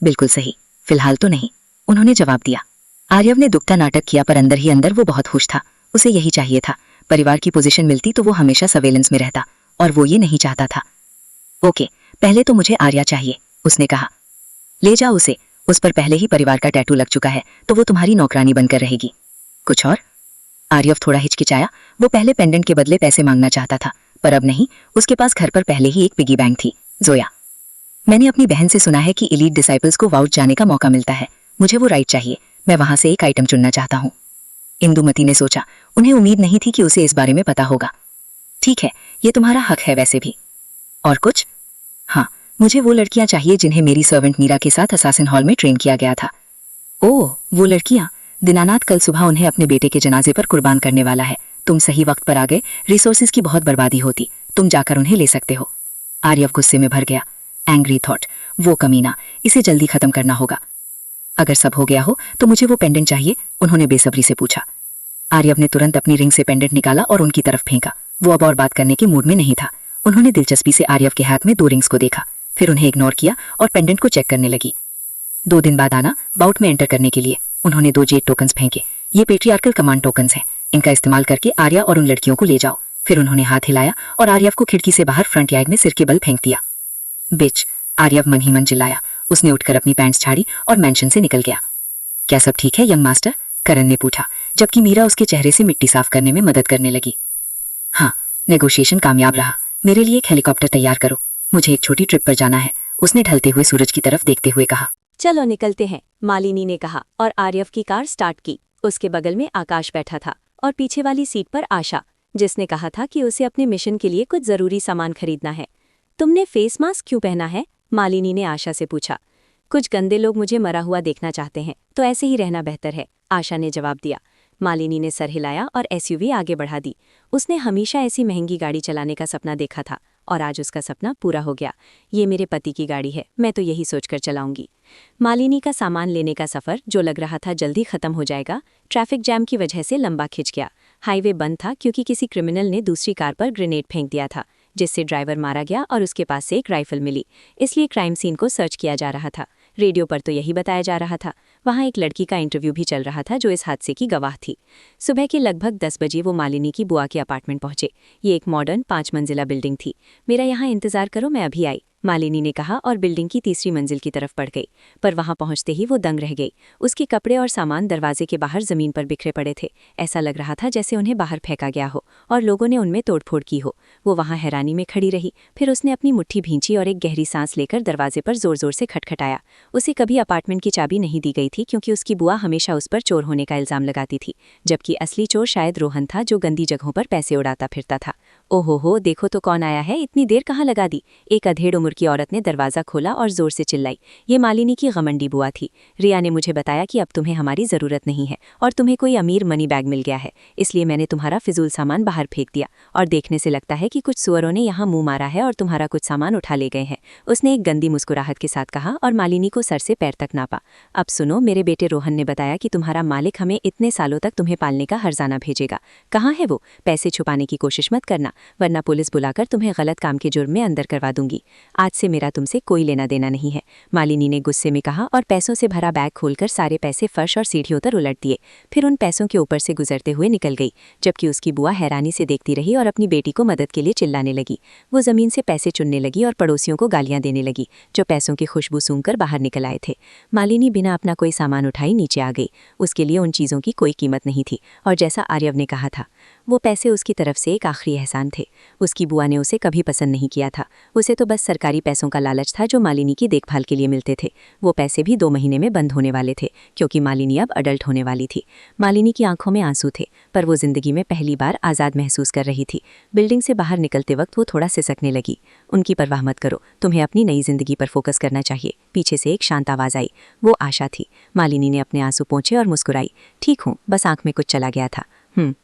बिल्कुल सही, फिलहाल तो नहीं, उन्होंने जवाब दिया। आर्यव ने दुखता नाटक किया, पर अंदर ही अंदर वो बहुत खुश था। उसे यही चाहिए था, परिवार की पोजीशन मिलती तो वो हमेशा सर्वेलेंस में रहता, और वो ये नहीं चाहता था। ओके, पहले तो मुझे आर्या चाहिए, उसने कहा। ले जाओ उसे, उस पर पहले ही परिवार का टैटू लग चुका है, तो वो तुम्हारी नौकरानी बनकर रहेगी। कुछ और? आर्यव थोड़ा हिचकिचाया। वो पहले पेंडेंट के बदले पैसे मांगना चाहता था, पर अब नहीं। उसके पास घर पर पहले ही एक पिगी बैंक थी। जोया, मैंने अपनी बहन से सुना है कि एलीट डिसाइपल्स को वाउट जाने का मौका मिलता है। मुझे वो राइट चाहिए, मैं वहां से एक आइटम चुनना चाहता हूँ। इंदुमती ने सोचा, उन्हें उम्मीद नहीं थी कि उसे इस बारे में पता होगा। ठीक है, ये तुम्हारा हक है वैसे भी। और कुछ? हाँ, मुझे वो लड़कियां चाहिए जिन्हें मेरी सर्वेंट मीरा के साथ असासिन हॉल में ट्रेन किया गया था। ओह, वो लड़कियां? दीनानाथ कल सुबह उन्हें अपने बेटे के जनाजे पर कुर्बान करने वाला है। तुम सही वक्त पर आ गए, रिसोर्सेज की बहुत बर्बादी होती, तुम जाकर उन्हें ले सकते हो। आर्यव गुस्से में भर गया। एंग्री थॉट, वो कमीना, इसे जल्दी खत्म करना होगा। अगर सब हो गया हो तो मुझे वो पेंडेंट चाहिए, उन्होंने बेसब्री से पूछा। आर्यव ने तुरंत अपनी रिंग से पेंडेंट निकाला और उनकी तरफ फेंका। वो अब और बात करने के मूड में नहीं था। उन्होंने दिलचस्पी से आर्यव के हाथ में 2 रिंग्स को देखा, फिर उन्हें इग्नोर किया और पेंडेंट को चेक करने लगी। 2 दिन बाद आना बाउट में एंटर करने के लिए। उन्होंने 2 जेट टोकन्स फेंके। ये पेट्रियार्कल कमांड टोकन्स हैं, इनका इस्तेमाल करके आर्या और उन लड़कियों को ले जाओ। फिर उन्होंने हाथ हिलाया और आर्यव को खिड़की से बाहर फ्रंट यार्ड में सिर के बल फेंक दिया। बिच, आर्यव मन ही मन चिल्लाया। उसने उठकर अपनी पैंट्स झाड़ी और मैंशन से निकल गया। क्या सब ठीक है यंग मास्टर? करण ने पूछा, जबकि मीरा उसके चेहरे से मिट्टी साफ करने में मदद करने लगी। हाँ, नेगोशिएशन कामयाब रहा। मेरे लिए एक हेलीकॉप्टर तैयार करो, मुझे एक छोटी ट्रिप पर जाना है, उसने ढलते हुए सूरज की तरफ देखते हुए कहा। चलो निकलते हैं, मालिनी ने कहा और आर्यव की कार स्टार्ट की। उसके बगल में आकाश बैठा था और पीछे वाली सीट पर आशा, जिसने कहा था कि उसे अपने मिशन के लिए कुछ जरूरी सामान खरीदना है। तुमने फेस मास्क क्यों पहना है? मालिनी ने आशा से पूछा। कुछ गंदे लोग मुझे मरा हुआ देखना चाहते हैं, तो ऐसे ही रहना बेहतर है, आशा ने जवाब दिया। मालिनी ने सर हिलाया और एसयूवी आगे बढ़ा दी। उसने हमेशा ऐसी महंगी गाड़ी चलाने का सपना देखा था और आज उसका सपना पूरा हो गया। ये मेरे पति की गाड़ी है, मैं तो यही सोचकर चलाऊंगी। मालिनी का सामान लेने का सफ़र, जो लग रहा था जल्दी खत्म हो जाएगा, ट्रैफिक जैम की वजह से लंबा खिंच गया। हाईवे बंद था क्योंकि किसी क्रिमिनल ने दूसरी कार पर ग्रेनेड फेंक दिया था, जिससे ड्राइवर मारा गया और उसके पास से एक राइफल मिली। इसलिए क्राइम सीन को सर्च किया जा रहा था। रेडियो पर तो यही बताया जा रहा था। वहाँ एक लड़की का इंटरव्यू भी चल रहा था जो इस हादसे की गवाह थी। सुबह के लगभग 10 बजे वो मालिनी की बुआ के अपार्टमेंट पहुंचे। ये एक मॉडर्न 5 मंजिला बिल्डिंग थी। मेरा यहाँ इंतजार करो, मैं अभी आई, मालिनी ने कहा और बिल्डिंग की तीसरी मंजिल की तरफ बढ़ गई। पर वहां पहुंचते ही वो दंग रह गई। उसके कपड़े और सामान दरवाजे के बाहर जमीन पर बिखरे पड़े थे। ऐसा लग रहा था जैसे उन्हें बाहर फेंका गया हो और लोगों ने उनमें तोड़फोड़ की हो। वो वहां हैरानी में खड़ी रही। फिर उसने अपनी मुट्ठी भींची और एक गहरी सांस लेकर दरवाजे पर जोर जोर से खटखटाया। उसे कभी अपार्टमेंट की चाबी नहीं दी गई थी क्योंकि उसकी बुआ हमेशा उस पर चोर होने का इल्जाम लगाती थी, जबकि असली चोर शायद रोहन था, जो गंदी जगहों पर पैसे उड़ाता फिरता था। ओहो, देखो तो कौन आया है, इतनी देर कहाँ लगा दी। एक अधेड़ उम्र की औरत ने दरवाजा खोला और जोर से चिल्लाई। ये मालिनी की गमंडी बुआ थी। रिया ने मुझे बताया कि अब तुम्हें हमारी जरूरत नहीं है और तुम्हें कोई अमीर मनी बैग मिल गया है, इसलिए मैंने तुम्हारा फिजूल सामान बाहर फेंक दिया और देखने से लगता है कि कुछ सुअरों ने यहाँ मुंह मारा है और तुम्हारा कुछ सामान उठा ले गए हैं, उसने एक गंदी मुस्कुराहट के साथ कहा और मालिनी को सर से पैर तक नापा। अब सुनो, मेरे बेटे रोहन ने बताया कि तुम्हारा मालिक हमें इतने सालों तक तुम्हें पालने का हर्जाना भेजेगा। कहाँ है वो? पैसे छुपाने की कोशिश मत करना, वरना पुलिस बुलाकर तुम्हें गलत काम के जुर्म में अंदर करवा दूंगी। आज से मेरा तुमसे कोई लेना देना नहीं है, मालिनी ने गुस्से में कहा और पैसों से भरा बैग खोलकर सारे पैसे फर्श और सीढ़ियों पर उलट दिए। फिर उन पैसों के ऊपर से गुजरते हुए निकल गई, जबकि उसकी बुआ हैरानी से देखती रही और अपनी बेटी को मदद के लिए चिल्लाने लगी। वो जमीन से पैसे चुनने लगी और पड़ोसियों को गालियां देने लगी, जो पैसों की खुशबू सूंघकर बाहर निकल आए थे। मालिनी बिना अपना कोई सामान उठाई नीचे आ गई। उसके लिए उन चीज़ों की कोई कीमत नहीं थी और जैसा आर्यव ने कहा था, वो पैसे उसकी तरफ से एक आखिरी एहसान थे। उसकी बुआ ने उसे कभी पसंद नहीं किया था। उसे तो बस सरकारी पैसों का लालच था जो मालिनी की देखभाल के लिए मिलते थे। वो पैसे भी 2 महीने में बंद होने वाले थे क्योंकि मालिनी अब अडल्ट होने वाली थी। मालिनी की आंखों में आंसू थे, पर वो जिंदगी में पहली बार आज़ाद महसूस कर रही थी। बिल्डिंग से बाहर निकलते वक्त वो थोड़ा सिसकने लगी। उनकी परवाह मत करो, तुम्हें अपनी नई जिंदगी पर फोकस करना चाहिए, पीछे से एक शांत आवाज़ आई। वो आशा थी। मालिनी ने अपने आंसू पोंछे और मुस्कुराई। ठीक हूँ, बस आंख में कुछ चला गया था।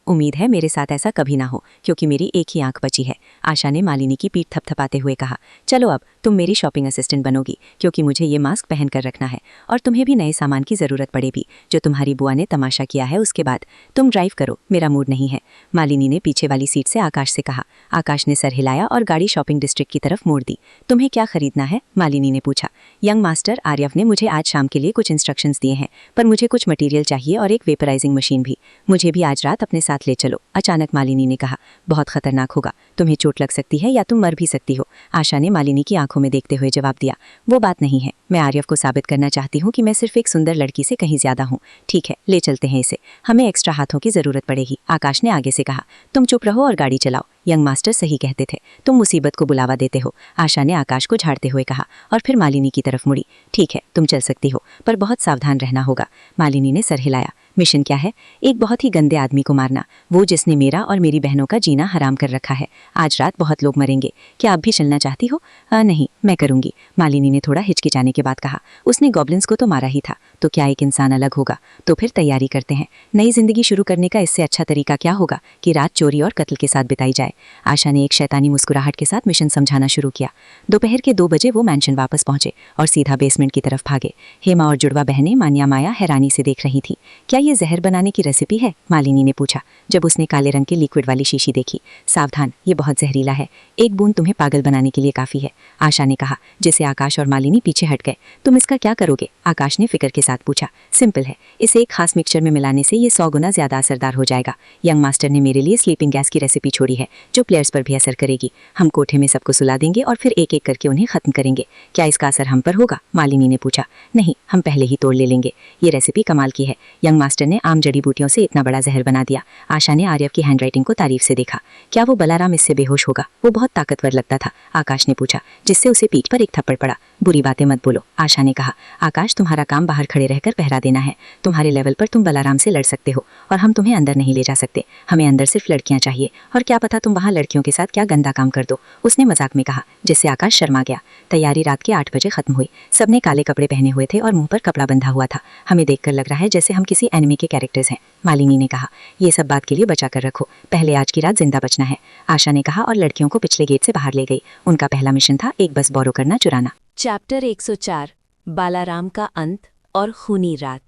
उम्मीद है मेरे साथ ऐसा कभी ना हो, क्योंकि मेरी एक ही आंख बची है, आशा ने मालिनी की पीठ थपथपाते हुए कहा। चलो अब तुम मेरी शॉपिंग असिस्टेंट बनोगी, क्योंकि मुझे ये मास्क पहन कर रखना है और तुम्हें भी नए सामान की ज़रूरत पड़ेगी, जो तुम्हारी बुआ ने तमाशा किया है उसके बाद। तुम ड्राइव करो, मेरा मूड नहीं है, मालिनी ने पीछे वाली सीट से आकाश से कहा। आकाश ने सर हिलाया और गाड़ी शॉपिंग डिस्ट्रिक्ट की तरफ मोड़ दी। तुम्हें क्या खरीदना है? मालिनी ने पूछा। यंग मास्टर आर्यव ने मुझे आज शाम के लिए कुछ इंस्ट्रक्शंस दिए हैं, पर मुझे कुछ मटीरियल चाहिए और एक वेपराइजिंग मशीन भी। मुझे भी आज रात अपने साथ ले चलो, अचानक मालिनी ने कहा। बहुत खतरनाक होगा, तुम्हें चोट लग सकती है या तुम मर भी सकती हो, आशा ने मालिनी की आंखों में देखते हुए जवाब दिया। वो बात नहीं है, मैं आर्यव को साबित करना चाहती हूँ कि मैं सिर्फ एक सुंदर लड़की से कहीं ज्यादा हूँ। ठीक है, ले चलते हैं इसे, हमें एक्स्ट्रा हाथों की जरूरत पड़ेगी, आकाश ने आगे से कहा। तुम चुप रहो और गाड़ी चलाओ, यंग मास्टर सही कहते थे, तुम मुसीबत को बुलावा देते हो, आशा ने आकाश को झाड़ते हुए कहा और फिर मालिनी की तरफ मुड़ी। ठीक है, तुम चल सकती हो, पर बहुत सावधान रहना होगा, मालिनी ने सर हिलाया। मिशन क्या है? एक बहुत ही गंदे आदमी को मारना, वो जिसने मेरा और मेरी बहनों का जीना हराम कर रखा है। आज रात बहुत लोग मरेंगे, क्या आप भी चलना चाहती हो? नहीं, मैं करूंगी, मालिनी ने थोड़ा हिचकिचाने के बाद कहा। उसने गॉब्लिन्स को तो मारा ही था, तो क्या एक इंसान अलग होगा? तो फिर तैयारी करते हैं, नई जिंदगी शुरू करने का इससे अच्छा तरीका क्या होगा कि रात चोरी और कत्ल के साथ बिताई जाए। आशा ने एक शैतानी मुस्कुराहट के साथ मिशन समझाना शुरू किया। दोपहर के 2 बजे वो मैंशन वापस पहुंचे और सीधा बेसमेंट की तरफ भागे। हेमा और जुड़वा बहनें मान्या माया हैरानी से देख रही थी। क्या ये जहर बनाने की रेसिपी है? मालिनी ने पूछा जब उसने काले रंग के लिक्विड वाली शीशी देखी। सावधान, ये बहुत जहरीला है, एक बूंद तुम्हें पागल बनाने के लिए काफी है, आशा ने कहा, जिसे आकाश और मालिनी पीछे हट गए। तुम इसका क्या करोगे? आकाश ने फिक्र के साथ पूछा। सिंपल है, इसे एक खास मिक्सचर में मिलाने से ये 100 गुना ज्यादा असरदार हो जाएगा। यंग मास्टर ने मेरे लिए स्लीपिंग गैस की रेसिपी छोड़ी है, जो प्लेयर्स पर भी असर करेगी। हम कोठे में सबको सुला देंगे और फिर एक एक करके उन्हें खत्म करेंगे। क्या इसका असर हम पर होगा? मालिनी ने पूछा। नहीं, हम पहले ही तोड़ ले लेंगे, ये रेसिपी कमाल की है। यंग मास्टर ने आम जड़ी बूटियों से इतना बड़ा जहर बना दिया। आशा ने आर्यव की हैंडराइटिंग को तारीफ से देखा। क्या वो बलाराम इससे बेहोश होगा? वो बहुत ताकतवर लगता था, आकाश ने पूछा, जिससे उसे पीठ पर एक थप्पड़ पड़ा। बुरी बातें मत बोलो, आशा ने कहा। आकाश, तुम्हारा काम बाहर खड़े रहकर पहरा देना है। तुम्हारे लेवल पर तुम बलाराम से लड़ सकते हो और हम तुम्हें अंदर नहीं ले जा सकते। हमें अंदर सिर्फ लड़कियां चाहिए, और क्या पता तुम वहाँ लड़कियों के साथ क्या गंदा काम कर दो, उसने मजाक में कहा, जिससे आकाश शर्मा गया। तैयारी रात के 8 बजे खत्म हुई। सबने काले कपड़े पहने हुए थे और मुंह पर कपड़ा बंधा हुआ था। हमें देखकर लग रहा है जैसे हम किसी एनिमे के कैरेक्टर्स हैं, मालिनी ने कहा। ये सब बात के लिए बचा कर रखो, पहले आज की रात जिंदा बचना है, आशा ने कहा और लड़कियों को पिछले गेट से बाहर ले गई। उनका पहला मिशन था एक बस बोरो करना चुराना। चैप्टर 104 बालाराम का अंत और खूनी रात।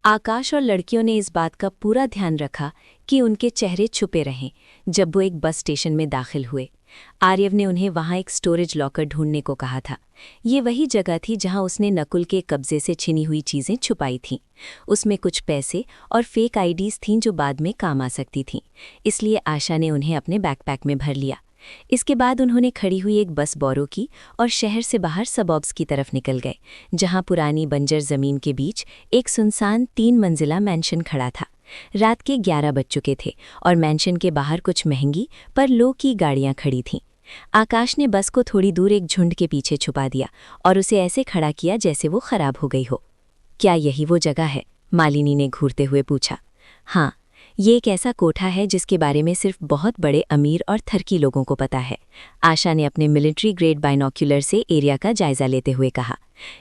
आकाश और लड़कियों ने इस बात का पूरा ध्यान रखा कि उनके चेहरे छुपे रहें जब वो एक बस स्टेशन में दाखिल हुए। आर्यव ने उन्हें वहां एक स्टोरेज लॉकर ढूंढने को कहा था। ये वही जगह थी जहां उसने नकुल के कब्जे से छिनी हुई चीजें छुपाई थीं। उसमें कुछ पैसे और फेक आईडीज थीं जो बाद में काम आ सकती थीं, इसलिए आशा ने उन्हें अपने बैकपैक में भर लिया। इसके बाद उन्होंने खड़ी हुई एक बस बोरो की और शहर से बाहर सबॉब्स की तरफ निकल गए, जहां पुरानी बंजर जमीन के बीच एक सुनसान 3 मंजिला मैंशन खड़ा था। रात के 11 बज चुके थे और मैंशन के बाहर कुछ महंगी पर लो की गाड़ियां खड़ी थीं। आकाश ने बस को थोड़ी दूर एक झुंड के पीछे छुपा दिया और उसे ऐसे खड़ा किया जैसे वो खराब हो गई हो। क्या यही वो जगह है? मालिनी ने घूरते हुए पूछा। हाँ, ये एक ऐसा कोठा है जिसके बारे में सिर्फ बहुत बड़े अमीर और थरकी लोगों को पता है, आशा ने अपने मिलिट्री ग्रेड बाइनोक्यूलर से एरिया का जायजा लेते हुए कहा।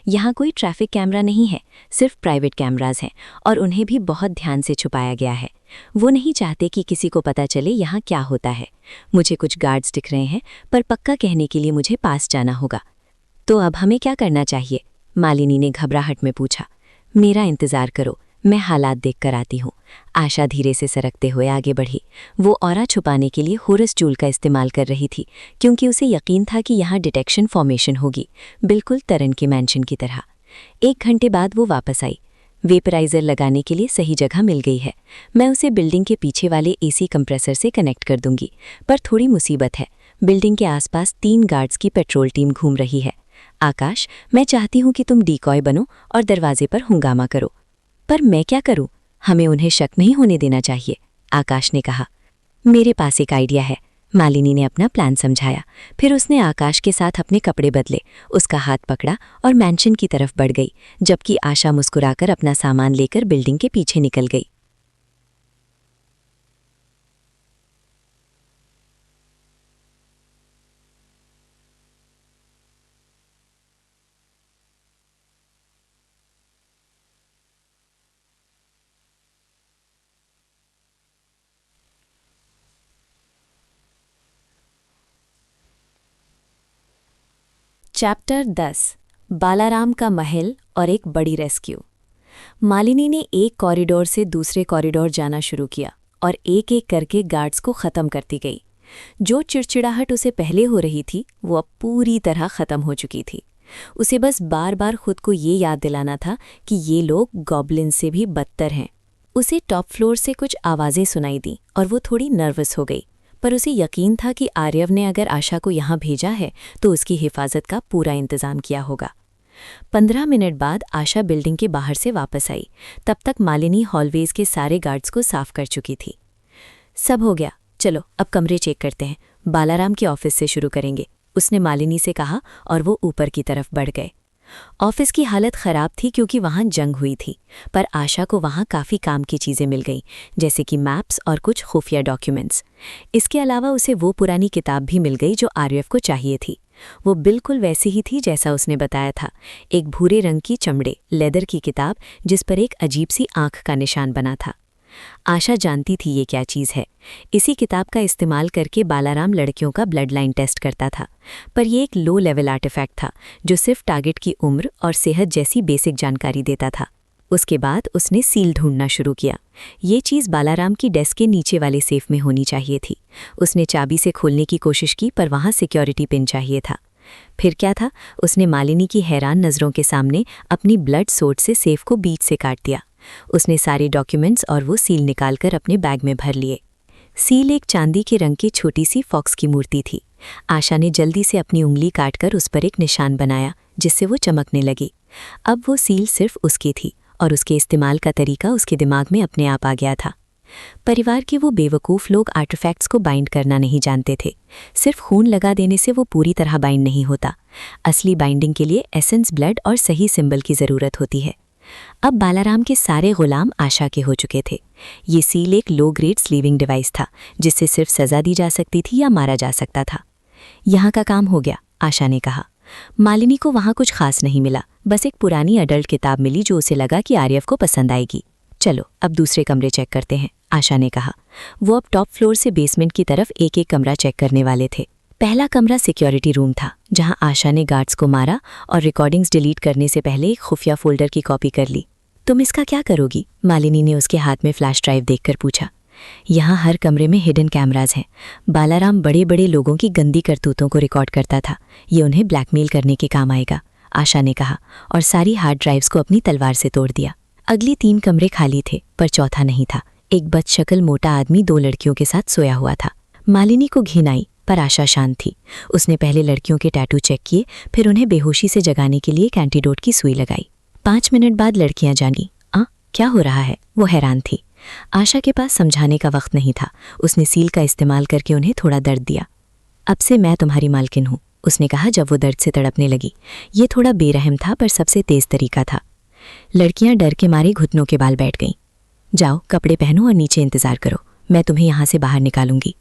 यहाँ कोई ट्रैफिक कैमरा नहीं है, सिर्फ प्राइवेट कैमराज हैं और उन्हें भी बहुत ध्यान से छुपाया गया है। वो नहीं चाहते कि किसी को पता चले यहाँ क्या होता है। मुझे कुछ गार्ड्स दिख रहे हैं, पर पक्का कहने के लिए मुझे पास जाना होगा। तो अब हमें क्या करना चाहिए? मालिनी ने घबराहट में पूछा। मेरा इंतज़ार करो, मैं हालात देखकर आती हूँ। आशा धीरे से सरकते हुए आगे बढ़ी। वो ऑरा छुपाने के लिए होरस जूल का इस्तेमाल कर रही थी, क्योंकि उसे यकीन था कि यहाँ डिटेक्शन फॉर्मेशन होगी, बिल्कुल तरन के मैंशन की तरह। 1 घंटे बाद वो वापस आई। वेपराइजर लगाने के लिए सही जगह मिल गई है। मैं उसे बिल्डिंग के पीछे वाले एसी कंप्रेसर से कनेक्ट कर दूंगी, पर थोड़ी मुसीबत है। बिल्डिंग के आसपास 3 गार्ड्स की पेट्रोल टीम घूम रही है। आकाश, मैं चाहती हूँ कि तुम डीकॉय बनो और दरवाजे पर हंगामा करो। पर मैं क्या करूं? हमें उन्हें शक नहीं होने देना चाहिए, आकाश ने कहा। मेरे पास एक आइडिया है, मालिनी ने अपना प्लान समझाया। फिर उसने आकाश के साथ अपने कपड़े बदले, उसका हाथ पकड़ा और मैंशन की तरफ बढ़ गई, जबकि आशा मुस्कुराकर अपना सामान लेकर बिल्डिंग के पीछे निकल गई। चैप्टर 10 बालाराम का महल और एक बड़ी रेस्क्यू। मालिनी ने एक कॉरिडोर से दूसरे कॉरिडोर जाना शुरू किया और एक एक करके गार्ड्स को ख़त्म करती गई। जो चिड़चिड़ाहट उसे पहले हो रही थी वो अब पूरी तरह ख़त्म हो चुकी थी। उसे बस बार बार खुद को ये याद दिलाना था कि ये लोग गॉब्लिन से भी बदतर हैं। उसे टॉप फ्लोर से कुछ आवाज़ें सुनाई दी और वो थोड़ी नर्वस हो गई, पर उसे यकीन था कि आर्यव ने अगर आशा को यहाँ भेजा है तो उसकी हिफाजत का पूरा इंतजाम किया होगा। 15 मिनट बाद आशा बिल्डिंग के बाहर से वापस आई। तब तक मालिनी हॉलवेज के सारे गार्ड्स को साफ कर चुकी थी। सब हो गया, चलो अब कमरे चेक करते हैं। बालाराम के ऑफिस से शुरू करेंगे, उसने मालिनी से कहा और वो ऊपर की तरफ बढ़ गए। ऑफिस की हालत ख़राब थी क्योंकि वहाँ जंग हुई थी, पर आशा को वहाँ काफ़ी काम की चीज़ें मिल गईं, जैसे कि मैप्स और कुछ खुफिया डॉक्यूमेंट्स। इसके अलावा उसे वो पुरानी किताब भी मिल गई जो आर्यव को चाहिए थी। वो बिल्कुल वैसी ही थी जैसा उसने बताया था, एक भूरे रंग की चमड़े लेदर की किताब जिस पर एक अजीब सी आँख का निशान बना था। आशा जानती थी ये क्या चीज़ है। इसी किताब का इस्तेमाल करके बालाराम लड़कियों का ब्लड लाइन टेस्ट करता था, पर यह एक लो लेवल आर्टिफैक्ट था जो सिर्फ टारगेट की उम्र और सेहत जैसी बेसिक जानकारी देता था। उसके बाद उसने सील ढूंढना शुरू किया। ये चीज़ बालाराम की डेस्क के नीचे वाले सेफ में होनी चाहिए थी। उसने चाबी से खोलने की कोशिश की, पर वहाँ सिक्योरिटी पिन चाहिए था। फिर क्या था? उसने मालिनी की हैरान नज़रों के सामने अपनी ब्लड सोर्ट से सेफ को बीच से काट दिया। उसने सारे डॉक्यूमेंट्स और वो सील निकालकर अपने बैग में भर लिए। सील एक चांदी के रंग की छोटी सी फॉक्स की मूर्ति थी। आशा ने जल्दी से अपनी उंगली काटकर उस पर एक निशान बनाया, जिससे वो चमकने लगी। अब वो सील सिर्फ उसकी थी और उसके इस्तेमाल का तरीका उसके दिमाग में अपने आप आ गया था। परिवार के वो बेवकूफ़ लोग आर्टिफैक्ट्स को बाइंड करना नहीं जानते थे। सिर्फ खून लगा देने से वो पूरी तरह बाइंड नहीं होता। असली बाइंडिंग के लिए एसेंस, ब्लड और सही सिंबल की ज़रूरत होती है। अब बालाराम के सारे गुलाम आशा के हो चुके थे। ये सील एक लो ग्रेड स्लीविंग डिवाइस था, जिससे सिर्फ सज़ा दी जा सकती थी या मारा जा सकता था। यहाँ का काम हो गया, आशा ने कहा। मालिनी को वहाँ कुछ खास नहीं मिला, बस एक पुरानी अडल्ट किताब मिली जो उसे लगा कि आर्यव को पसंद आएगी। चलो अब दूसरे कमरे चेक करते हैं, आशा ने कहा। वो अब टॉप फ्लोर से बेसमेंट की तरफ एक एक कमरा चेक करने वाले थे। पहला कमरा सिक्योरिटी रूम था, जहां आशा ने गार्ड्स को मारा और रिकॉर्डिंग्स डिलीट करने से पहले एक खुफिया फोल्डर की कॉपी कर ली। तुम इसका क्या करोगी? मालिनी ने उसके हाथ में फ्लैश ड्राइव देखकर पूछा। यहाँ हर कमरे में हिडन कैमराज हैं। बालाराम बड़े बड़े लोगों की गंदी करतूतों को रिकॉर्ड करता था, ये उन्हें ब्लैकमेल करने के काम आएगा, आशा ने कहा और सारी हार्ड ड्राइव्स को अपनी तलवार से तोड़ दिया। अगली 3 कमरे खाली थे, पर चौथा नहीं था। एक बदशक्ल मोटा आदमी 2 लड़कियों के साथ सोया हुआ था। मालिनी को घिन आई, पर आशा शांत थी। उसने पहले लड़कियों के टैटू चेक किए, फिर उन्हें बेहोशी से जगाने के लिए एक एंटीडोट की सुई लगाई। 5 मिनट बाद लड़कियां जागी। क्या हो रहा है? वो हैरान थी। आशा के पास समझाने का वक्त नहीं था। उसने सील का इस्तेमाल करके उन्हें थोड़ा दर्द दिया। अब से मैं तुम्हारी मालकिन हूँ, उसने कहा जब वो दर्द से तड़पने लगी। ये थोड़ा बेरहम था, पर सबसे तेज तरीका था। लड़कियां डर के मारे घुटनों के बाल बैठ गईं। जाओ, कपड़े पहनो और नीचे इंतजार करो, मैं तुम्हें यहाँ से बाहर निकालूंगी।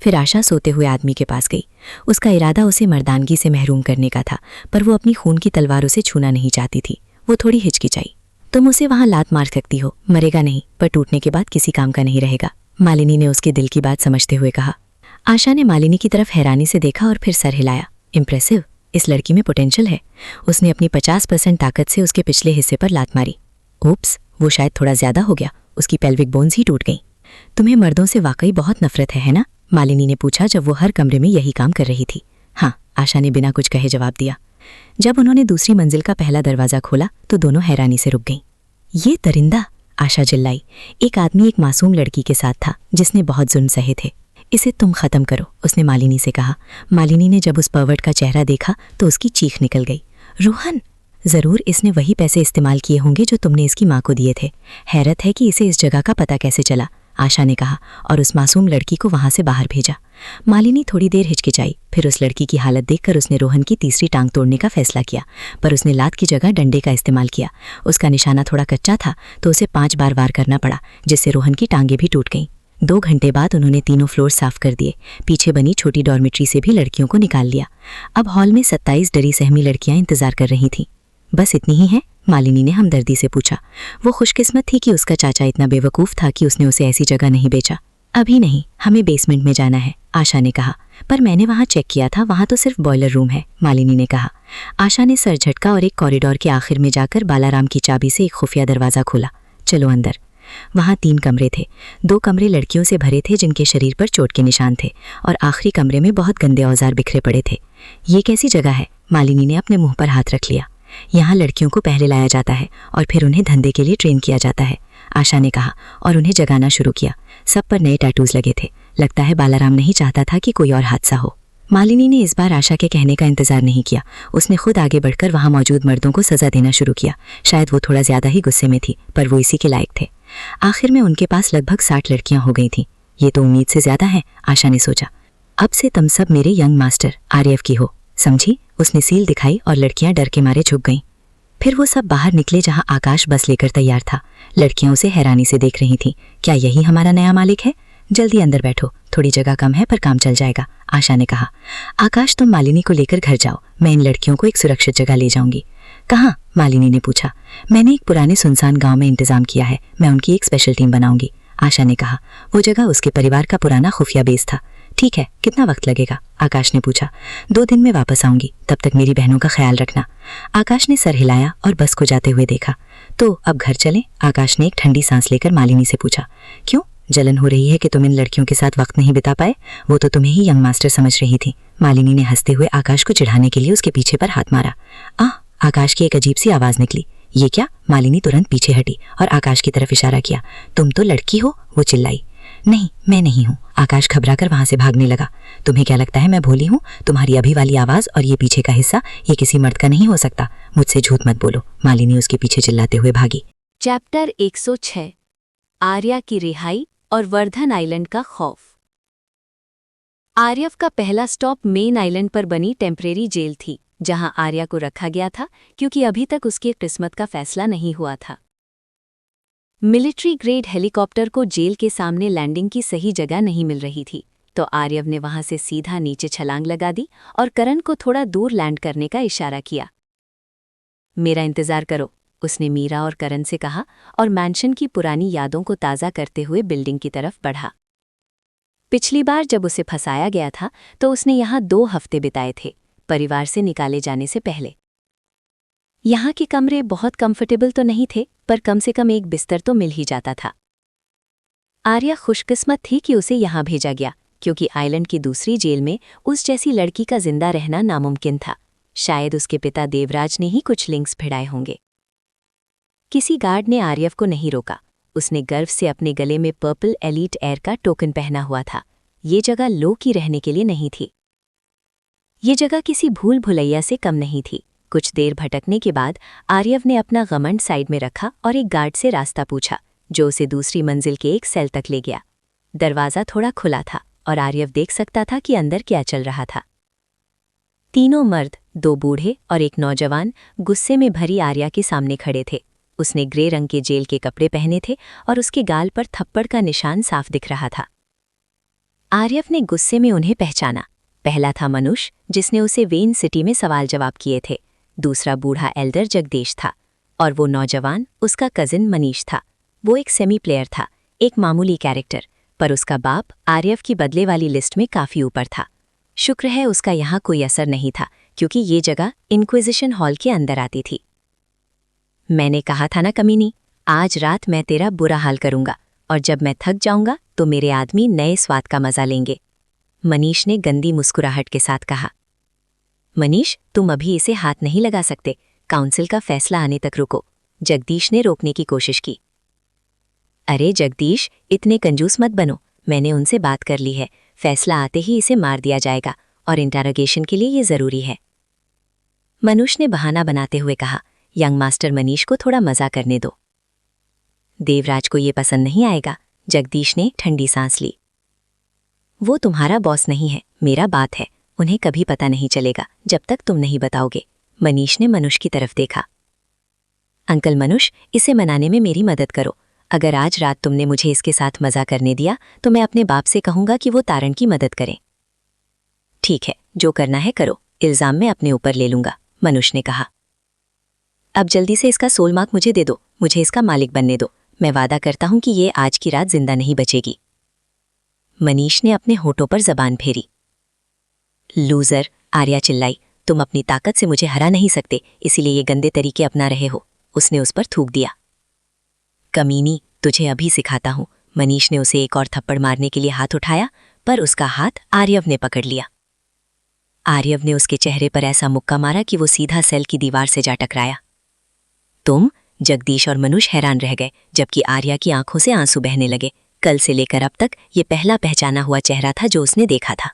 फिर आशा सोते हुए आदमी के पास गई। उसका इरादा उसे मर्दानगी से महरूम करने का था, पर वो अपनी खून की तलवार उसे छूना नहीं चाहती थी। वो थोड़ी हिचकिचाई। तुम उसे वहां लात मार सकती हो, मरेगा नहीं, पर टूटने के बाद किसी काम का नहीं रहेगा, मालिनी ने उसके दिल की बात समझते हुए कहा। आशा ने मालिनी की तरफ हैरानी से देखा और फिर सर हिलाया। इम्प्रेसिव, इस लड़की में पोटेंशियल है। उसने अपनी 50% ताकत से उसके पिछले हिस्से पर लात मारी। ओप्स, वो शायद थोड़ा ज्यादा हो गया, उसकी पेल्विक बोन्स ही टूट गईं। तुम्हें मर्दों से वाकई बहुत नफरत है ना? मालिनी ने पूछा जब वो हर कमरे में यही काम कर रही थी। हाँ, आशा ने बिना कुछ कहे जवाब दिया। जब उन्होंने दूसरी मंजिल का पहला दरवाजा खोला तो दोनों हैरानी से रुक गईं। ये दरिंदा, आशा चिल्लाई। एक आदमी एक मासूम लड़की के साथ था जिसने बहुत जुल्म सहे थे। इसे तुम खत्म करो, उसने मालिनी से कहा। मालिनी ने जब उस पर्वर्ट का चेहरा देखा तो उसकी चीख निकल गई। रोहन, जरूर इसने वही पैसे इस्तेमाल किए होंगे जो तुमने इसकी माँ को दिए थे। हैरत है कि इसे इस जगह का पता कैसे चला, आशा ने कहा और उस मासूम लड़की को वहां से बाहर भेजा। मालिनी थोड़ी देर हिचकिचाई, फिर उस लड़की की हालत देखकर उसने रोहन की तीसरी टांग तोड़ने का फैसला किया, पर उसने लात की जगह डंडे का इस्तेमाल किया। उसका निशाना थोड़ा कच्चा था तो उसे 5 बार वार करना पड़ा, जिससे रोहन की टांगें भी टूट गईं। 2 घंटे बाद उन्होंने तीनों फ्लोर साफ कर दिए। पीछे बनी छोटी डॉर्मेट्री से भी लड़कियों को निकाल लिया। अब हॉल में 27 डरी सहमी लड़कियां इंतजार कर रही थीं। बस इतनी ही है? मालिनी ने हमदर्दी से पूछा। वो खुशकिस्मत थी कि उसका चाचा इतना बेवकूफ़ था कि उसने उसे ऐसी जगह नहीं बेचा। अभी नहीं, हमें बेसमेंट में जाना है, आशा ने कहा। पर मैंने वहां चेक किया था, वहां तो सिर्फ बॉयलर रूम है, मालिनी ने कहा। आशा ने सर झटका और एक कॉरिडोर के आखिर में जाकर बालाराम की चाबी से एक खुफिया दरवाज़ा खोला। चलो अंदर। वहां 3 कमरे थे। 2 कमरे लड़कियों से भरे थे जिनके शरीर पर चोट के निशान थे, और आखिरी कमरे में बहुत गंदे औजार बिखरे पड़े थे। ये कैसी जगह है? मालिनी ने अपने मुंह पर हाथ रख लिया। यहाँ लड़कियों को पहले लाया जाता है और फिर उन्हें धंधे के लिए ट्रेन किया जाता है, आशा ने कहा और उन्हें जगाना शुरू किया। सब पर नए टैटूज लगे थे। लगता है बालाराम नहीं चाहता था कि कोई और हादसा हो। मालिनी ने इस बार आशा के कहने का इंतजार नहीं किया। उसने खुद आगे बढ़कर वहां मौजूद मर्दों को सजा देना शुरू किया। शायद वो थोड़ा ज्यादा ही गुस्से में थी, पर वो इसी के लायक थे। आखिर में उनके पास लगभग 60 लड़कियां हो गई थीं। ये तो उम्मीद से ज्यादा है, आशा ने सोचा। अब से तुम सब मेरे यंग मास्टर आरएफ की हो, समझी? उसने सील दिखाई और लड़कियां डर के मारे झुक गईं। फिर वो सब बाहर निकले जहां आकाश बस लेकर तैयार था। लड़कियां उसे हैरानी से देख रही थीं। क्या यही हमारा नया मालिक है? जल्दी अंदर बैठो, थोड़ी जगह कम है पर काम चल जाएगा, आशा ने कहा। आकाश, तुम मालिनी को लेकर घर जाओ, मैं इन लड़कियों को एक सुरक्षित जगह ले जाऊंगी। कहाँ? मालिनी ने पूछा। मैंने एक पुराने सुनसान गांव में इंतजाम किया है, मैं उनकी एक स्पेशल टीम बनाऊंगी, आशा ने कहा। वो जगह उसके परिवार का पुराना खुफिया बेस था। ठीक है, कितना वक्त लगेगा? आकाश ने पूछा। 2 दिन में वापस आऊंगी, तब तक मेरी बहनों का ख्याल रखना। आकाश ने सर हिलाया और बस को जाते हुए देखा। तो अब घर चलें? आकाश ने एक ठंडी सांस लेकर मालिनी से पूछा। क्यों? जलन हो रही है कि तुम इन लड़कियों के साथ वक्त नहीं बिता पाए? वो तो तुम्हें ही यंग मास्टर समझ रही थी। मालिनी ने हंसते हुए आकाश को चिढ़ाने के लिए उसके पीछे पर हाथ मारा। आकाश की एक अजीब सी आवाज निकली। ये क्या? मालिनी तुरंत पीछे हटी और आकाश की तरफ इशारा किया। तुम तो लड़की हो, वो चिल्लाई। नहीं, मैं नहीं हूँ, आकाश घबराकर वहां से भागने लगा। तुम्हें क्या लगता है मैं भोली हूँ? तुम्हारी अभी वाली आवाज और ये पीछे का हिस्सा, ये किसी मर्द का नहीं हो सकता। मुझसे झूठ मत बोलो, मालिनी उसके पीछे चिल्लाते हुए भागी। चैप्टर 106 आर्या की रिहाई और वर्धन आइलैंड का खौफ। आर्यव का पहला स्टॉप मेन आइलैंड पर बनी टेम्परेरी जेल थी, जहां आर्या को रखा गया था क्योंकि अभी तक उसकी किस्मत का फैसला नहीं हुआ था। मिलिट्री ग्रेड हेलीकॉप्टर को जेल के सामने लैंडिंग की सही जगह नहीं मिल रही थी, तो आर्यव ने वहां से सीधा नीचे छलांग लगा दी और करण को थोड़ा दूर लैंड करने का इशारा किया। मेरा इंतजार करो, उसने मीरा और करण से कहा और मैंशन की पुरानी यादों को ताज़ा करते हुए बिल्डिंग की तरफ बढ़ा। पिछली बार जब उसे फंसाया गया था तो उसने यहाँ 2 हफ्ते बिताए थे, परिवार से निकाले जाने से पहले। यहाँ के कमरे बहुत कंफर्टेबल तो नहीं थे, पर कम से कम एक बिस्तर तो मिल ही जाता था। आर्या खुशकिस्मत थी कि उसे यहाँ भेजा गया, क्योंकि आइलैंड की दूसरी जेल में उस जैसी लड़की का जिंदा रहना नामुमकिन था। शायद उसके पिता देवराज ने ही कुछ लिंक्स भिड़ाए होंगे। किसी गार्ड ने आर्यव को नहीं रोका। उसने गर्व से अपने गले में पर्पल एलीट एयर का टोकन पहना हुआ था। ये जगह लो की रहने के लिए नहीं थी। ये जगह किसी भूल भुलैया से कम नहीं थी। कुछ देर भटकने के बाद आर्यव ने अपना घमंड साइड में रखा और एक गार्ड से रास्ता पूछा, जो उसे दूसरी मंजिल के एक सेल तक ले गया। दरवाज़ा थोड़ा खुला था और आर्यव देख सकता था कि अंदर क्या चल रहा था। तीनों मर्द, 2 बूढ़े और एक नौजवान गुस्से में भरी आर्या के सामने खड़े थे। उसने ग्रे रंग के जेल के कपड़े पहने थे और उसके गाल पर थप्पड़ का निशान साफ दिख रहा था। आर्यव ने गुस्से में उन्हें पहचाना। पहला था मनुष्य, जिसने उसे वेन सिटी में सवाल जवाब किए थे। दूसरा बूढ़ा एल्डर जगदीश था और वो नौजवान उसका कजिन मनीष था। वो एक सेमी प्लेयर था, एक मामूली कैरेक्टर, पर उसका बाप आर्यव की बदले वाली लिस्ट में काफ़ी ऊपर था। शुक्र है उसका यहाँ कोई असर नहीं था, क्योंकि ये जगह इंक्विजिशन हॉल के अंदर आती थी। मैंने कहा था ना कमीनी, आज रात मैं तेरा बुरा हाल करूंगा और जब मैं थक जाऊंगा तो मेरे आदमी नए स्वाद का मजा लेंगे, मनीष ने गंदी मुस्कुराहट के साथ कहा। मनीष, तुम अभी इसे हाथ नहीं लगा सकते, काउंसिल का फैसला आने तक रुको, जगदीश ने रोकने की कोशिश की। अरे जगदीश, इतने कंजूस मत बनो, मैंने उनसे बात कर ली है, फैसला आते ही इसे मार दिया जाएगा और इंटरोगेशन के लिए ये जरूरी है, मनुष्य ने बहाना बनाते हुए कहा। यंग मास्टर मनीष को थोड़ा मजा करने दो। देवराज को ये पसंद नहीं आएगा, जगदीश ने ठंडी सांस ली। वो तुम्हारा बॉस नहीं है, मेरा बात है, उन्हें कभी पता नहीं चलेगा जब तक तुम नहीं बताओगे, मनीष ने मनुष्य की तरफ देखा। अंकल मनुष्य, इसे मनाने में मेरी मदद करो। अगर आज रात तुमने मुझे इसके साथ मजा करने दिया तो मैं अपने बाप से कहूंगा कि वो तारण की मदद करें। ठीक है, जो करना है करो, इल्जाम मैं अपने ऊपर ले लूंगा, मनुष्य ने कहा। अब जल्दी से इसका सोल मार्क मुझे दे दो, मुझे इसका मालिक बनने दो, मैं वादा करता हूं कि ये आज की रात जिंदा नहीं बचेगी। मनीष ने अपने होठों पर जबान फेरी। लूजर, आर्या चिल्लाई, तुम अपनी ताकत से मुझे हरा नहीं सकते, इसीलिए ये गंदे तरीके अपना रहे हो, उसने उस पर थूक दिया। कमीनी, तुझे अभी सिखाता हूं, मनीष ने उसे एक और थप्पड़ मारने के लिए हाथ उठाया, पर उसका हाथ आर्यव ने पकड़ लिया। आर्यव ने उसके चेहरे पर ऐसा मुक्का मारा कि वो सीधा सेल की दीवार से जा टकराया। तुम? जगदीश और मनुष्य हैरान रह गए, जबकि आर्या की आंखों से आंसू बहने लगे। कल से लेकर अब तक ये पहला पहचाना हुआ चेहरा था जो उसने देखा था।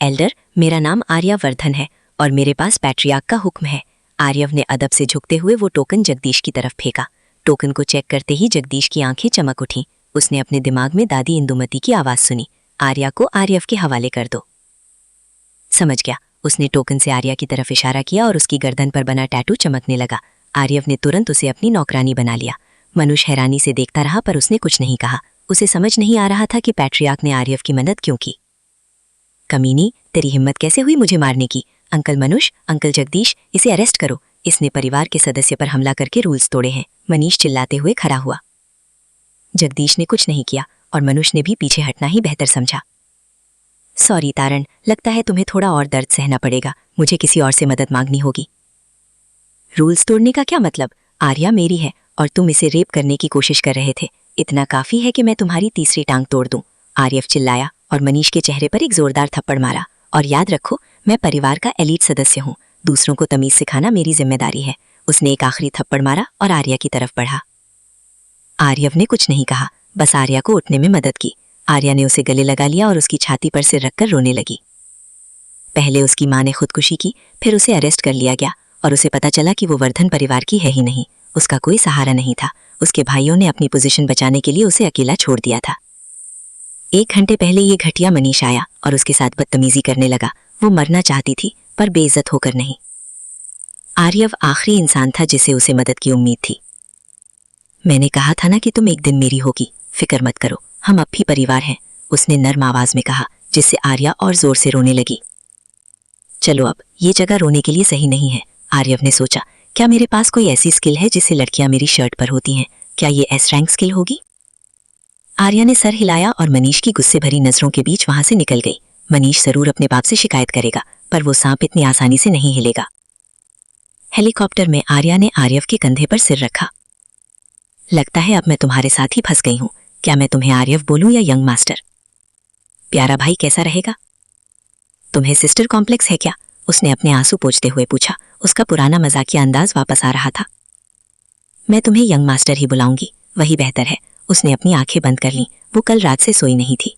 एल्डर, मेरा नाम आर्यावर्धन है और मेरे पास पैट्रियार्क का हुक्म है, आर्यव ने अदब से झुकते हुए वो टोकन जगदीश की तरफ फेंका। टोकन को चेक करते ही जगदीश की आंखें चमक उठीं। उसने अपने दिमाग में दादी इंदुमती की आवाज़ सुनी, आर्या को आर्यव के हवाले कर दो। समझ गया, उसने टोकन से आर्या की तरफ इशारा किया और उसकी गर्दन पर बना टैटू चमकने लगा। आर्यव ने तुरंत उसे अपनी नौकरानी बना लिया। मनुष्य हैरानी से देखता रहा, पर उसने कुछ नहीं कहा। उसे समझ नहीं आ रहा था कि पैट्रियार्क ने आर्यव की मदद क्यों की। कमीनी, तेरी हिम्मत कैसे हुई मुझे मारने की? अंकल मनुष्य, अंकल जगदीश, इसे अरेस्ट करो, इसने परिवार के सदस्य पर हमला करके रूल्स तोड़े हैं, मनीष चिल्लाते हुए खड़ा हुआ। जगदीश ने कुछ नहीं किया और मनुष्य ने भी पीछे हटना ही बेहतर समझा। सॉरी तारण, लगता है तुम्हें थोड़ा और दर्द सहना पड़ेगा, मुझे किसी और से मदद मांगनी होगी। रूल्स तोड़ने का क्या मतलब? आर्या मेरी है और तुम इसे रेप करने की कोशिश कर रहे थे, इतना काफी है कि मैं तुम्हारी तीसरी टांग तोड़ दूं, आर्यव चिल्लाया और मनीष के चेहरे पर एक जोरदार थप्पड़ मारा। और याद रखो, मैं परिवार का एलीट सदस्य हूँ, दूसरों को तमीज सिखाना मेरी जिम्मेदारी है। उसने एक आखिरी थप्पड़ मारा और आर्या की तरफ बढ़ा। आर्यव ने कुछ नहीं कहा, बस आर्या को उठने में मदद की। आर्या ने उसे गले लगा लिया और उसकी छाती पर सिर रखकर रोने लगी। पहले उसकी मां ने खुदकुशी की, फिर उसे अरेस्ट कर लिया गया और उसे पता चला कि वो वर्धन परिवार की है ही नहीं, उसका कोई सहारा नहीं था। उसके भाइयों ने अपनी पोजीशन बचाने के लिए उसे अकेला छोड़ दिया था। 1 घंटे पहले ये घटिया मनीष आया और उसके साथ बदतमीजी करने लगा। वो मरना चाहती थी, पर बेइज्जत होकर नहीं। आर्यव आखिरी इंसान था जिसे उसे मदद की उम्मीद थी। मैंने कहा था ना कि तुम एक दिन मेरी होगी, फिक्र मत करो, हम अब भी परिवार हैं, उसने नर्म आवाज में कहा, जिससे आर्या और जोर से रोने लगी। चलो अब, ये जगह रोने के लिए सही नहीं है, आर्यव ने सोचा, क्या मेरे पास कोई ऐसी स्किल है जिससे लड़कियां मेरी शर्ट पर होती हैं? क्या ये एस रैंक स्किल होगी? आर्या ने सर हिलाया और मनीष की गुस्से भरी नजरों के बीच वहां से निकल गई। मनीष जरूर अपने बाप से शिकायत करेगा, पर वो सांप इतनी आसानी से नहीं हिलेगा। हेलीकॉप्टर में आर्या ने आर्यव के कंधे पर सिर रखा। लगता है अब मैं तुम्हारे साथ ही फंस गई हूं। क्या मैं तुम्हें आर्यव बोलूं या यंग मास्टर? प्यारा भाई कैसा रहेगा? तुम्हें सिस्टर कॉम्प्लेक्स है क्या? उसने अपने आंसू पोंछते हुए पूछा। उसका पुराना मजाकिया अंदाज वापस आ रहा था। मैं तुम्हें यंग मास्टर ही बुलाऊंगी, वही बेहतर है। उसने अपनी आंखें बंद कर लीं। वो कल रात से सोई नहीं थी।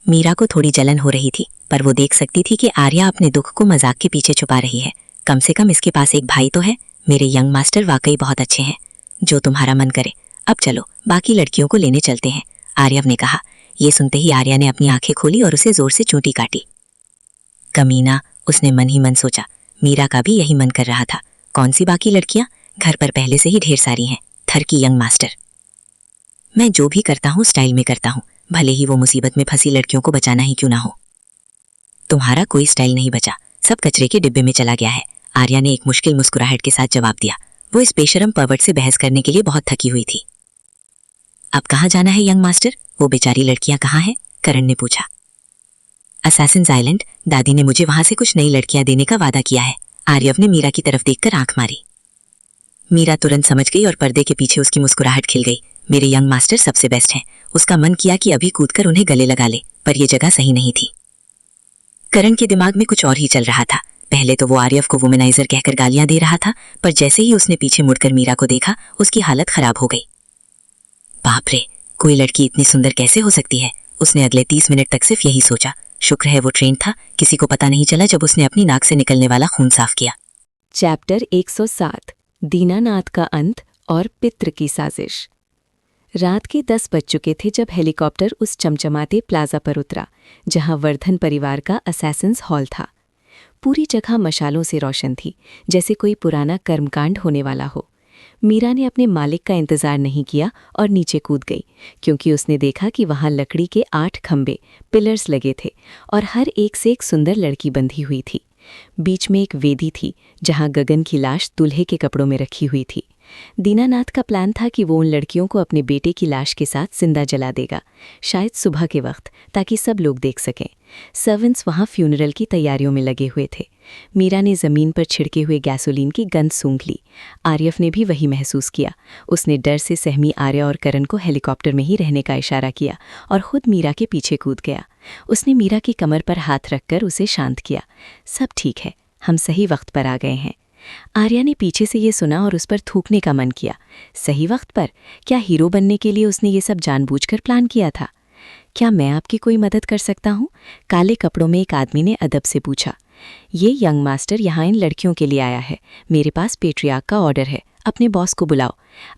मीरा को थोड़ी जलन हो रही थी, पर वो देख सकती थी कि आर्या अपने दुख को मजाक के पीछे छुपा रही है। कम से कम इसके पास एक भाई तो है। मेरे यंग मास्टर वाकई बहुत अच्छे हैं। जो तुम्हारा मन करे। अब चलो बाकी लड़कियों को लेने चलते हैं, आर्यव ने कहा। ये सुनते ही आर्या ने अपनी आंखें खोली और उसे जोर से चोटी काटी। कमीना, उसने मन ही मन सोचा। मीरा का भी यही मन कर रहा था। कौन सी बाकी लड़कियां? घर पर पहले से ही ढेर सारी हैं। थर की यंग मास्टर। मैं जो भी करता हूँ स्टाइल में करता हूँ, भले ही वो मुसीबत में फंसी लड़कियों को बचाना ही क्यों ना हो। तुम्हारा कोई स्टाइल नहीं बचा, सब कचरे के डिब्बे में चला गया है, आर्या ने एक मुश्किल मुस्कुराहट के साथ जवाब दिया। वो इस बेशरम पर्वर्ट से बहस करने के लिए बहुत थकी हुई थी। अब कहाँ जाना है यंग मास्टर? वो बेचारी लड़कियां कहाँ हैं? करण ने पूछा। असैसिन्स आइलैंड, दादी ने मुझे वहां से कुछ नई लड़कियां देने का वादा किया है। आर्यव ने मीरा की तरफ देखकर आंख मारी। मीरा तुरंत समझ गई और पर्दे के पीछे उसकी मुस्कुराहट खिल गई। मेरे यंग मास्टर सबसे बेस्ट हैं। उसका मन किया कि अभी कूदकर उन्हें गले लगा ले, पर यह जगह सही नहीं थी। करण के दिमाग में कुछ और ही चल रहा था। पहले तो वो आर्यव को वुमेनाइजर कहकर गालियां दे रहा था, पर जैसे ही उसने पीछे मुड़कर मीरा को देखा, उसकी हालत खराब हो गई। बाप रे, कोई लड़की इतनी सुंदर कैसे हो सकती है? उसने अगले 30 मिनट तक सिर्फ यही सोचा। शुक्र है वो ट्रेन था, किसी को पता नहीं चला जब उसने अपनी नाक से निकलने वाला खून साफ किया। चैप्टर 107 दीनानाथ का अंत और पितृ की साजिश। रात के 10 बज चुके थे जब हेलीकॉप्टर उस चमचमाते प्लाजा पर उतरा, जहां वर्धन परिवार का असैसिन्स हॉल था। पूरी जगह मशालों से रोशन थी, जैसे कोई पुराना कर्मकांड होने वाला हो। मीरा ने अपने मालिक का इंतजार नहीं किया और नीचे कूद गई, क्योंकि उसने देखा कि वहां लकड़ी के 8 खंबे पिलर्स लगे थे और हर एक से एक सुंदर लड़की बंधी हुई थी। बीच में एक वेदी थी, जहां गगन की लाश दूल्हे के कपड़ों में रखी हुई थी। दीनानाथ का प्लान था कि वो उन लड़कियों को अपने बेटे की लाश के साथ जिंदा जला देगा, शायद सुबह के वक्त, ताकि सब लोग देख सकें। सर्वेंट्स वहां फ्यूनरल की तैयारियों में लगे हुए थे। मीरा ने जमीन पर छिड़के हुए गैसोलीन की गंध सूंघ ली। आर्यव ने भी वही महसूस किया। उसने डर से सहमी आर्या और करण को हेलीकॉप्टर में ही रहने का इशारा किया और खुद मीरा के पीछे कूद गया। उसने मीरा की कमर पर हाथ रखकर उसे शांत किया। सब ठीक है, हम सही वक्त पर आ गए हैं। आर्या ने पीछे से ये सुना और उस पर थूकने का मन किया। सही वक्त पर? क्या हीरो बनने के लिए उसने ये सब जानबूझकर प्लान किया था? क्या मैं आपकी कोई मदद कर सकता हूँ? काले कपड़ों में एक आदमी ने अदब से पूछा। ये यंग मास्टर यहाँ इन लड़कियों के लिए आया है। मेरे पास पेट्रियार्क का ऑर्डर है, अपने बॉस को बुलाओ।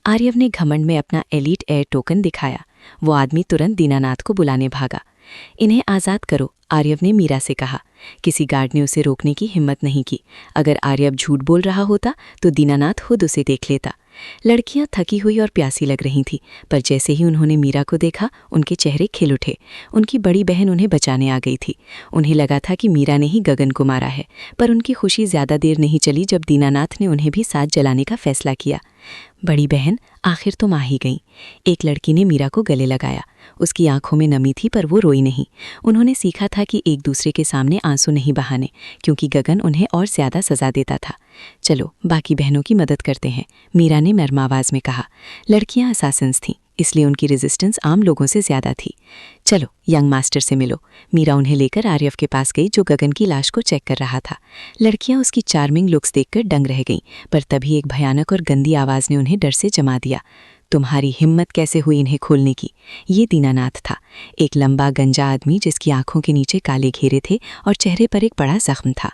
आर्यव ने घमंड में अपना एलीट एयर टोकन दिखाया। वो आदमी तुरंत दीनानाथ को बुलाने भागा। इन्हें आज़ाद करो, आर्यव ने मीरा से कहा। किसी गार्ड ने उसे रोकने की हिम्मत नहीं की। अगर आर्यव झूठ बोल रहा होता तो दीनानाथ खुद उसे देख लेता। लड़कियां थकी हुई और प्यासी लग रही थीं, पर जैसे ही उन्होंने मीरा को देखा, उनके चेहरे खिल उठे। उनकी बड़ी बहन उन्हें बचाने आ गई थी। उन्हें लगा था कि मीरा ने ही गगन को मारा है, पर उनकी खुशी ज्यादा देर नहीं चली जब दीनानाथ ने उन्हें भी साथ जलाने का फैसला किया। बड़ी बहन, आखिर तुम आ ही गई। एक लड़की ने मीरा को गले लगाया। उसकी आंखों में नमी थी, पर वो रोई नहीं। उन्होंने सीखा था कि एक दूसरे के सामने आंसू नहीं बहाने, क्योंकि गगन उन्हें और ज्यादा सजा देता था। चलो बाकी बहनों की मदद करते हैं, मीरा ने नर्म आवाज में कहा। लड़कियां असैसिन्स थीं, इसलिए उनकी रेजिस्टेंस आम लोगों से ज्यादा थी। चलो यंग मास्टर से मिलो। मीरा उन्हें लेकर आर्यव के पास गई, जो गगन की लाश को चेक कर रहा था। लड़कियां उसकी चार्मिंग लुक्स देखकर दंग रह गईं, पर तभी एक भयानक और गंदी आवाज ने उन्हें डर से जमा दिया। तुम्हारी हिम्मत कैसे हुई इन्हें खोलने की? ये दीनानाथ था, एक लंबा गंजा आदमी जिसकी आंखों के नीचे काले घेरे थे और चेहरे पर एक बड़ा जख्म था।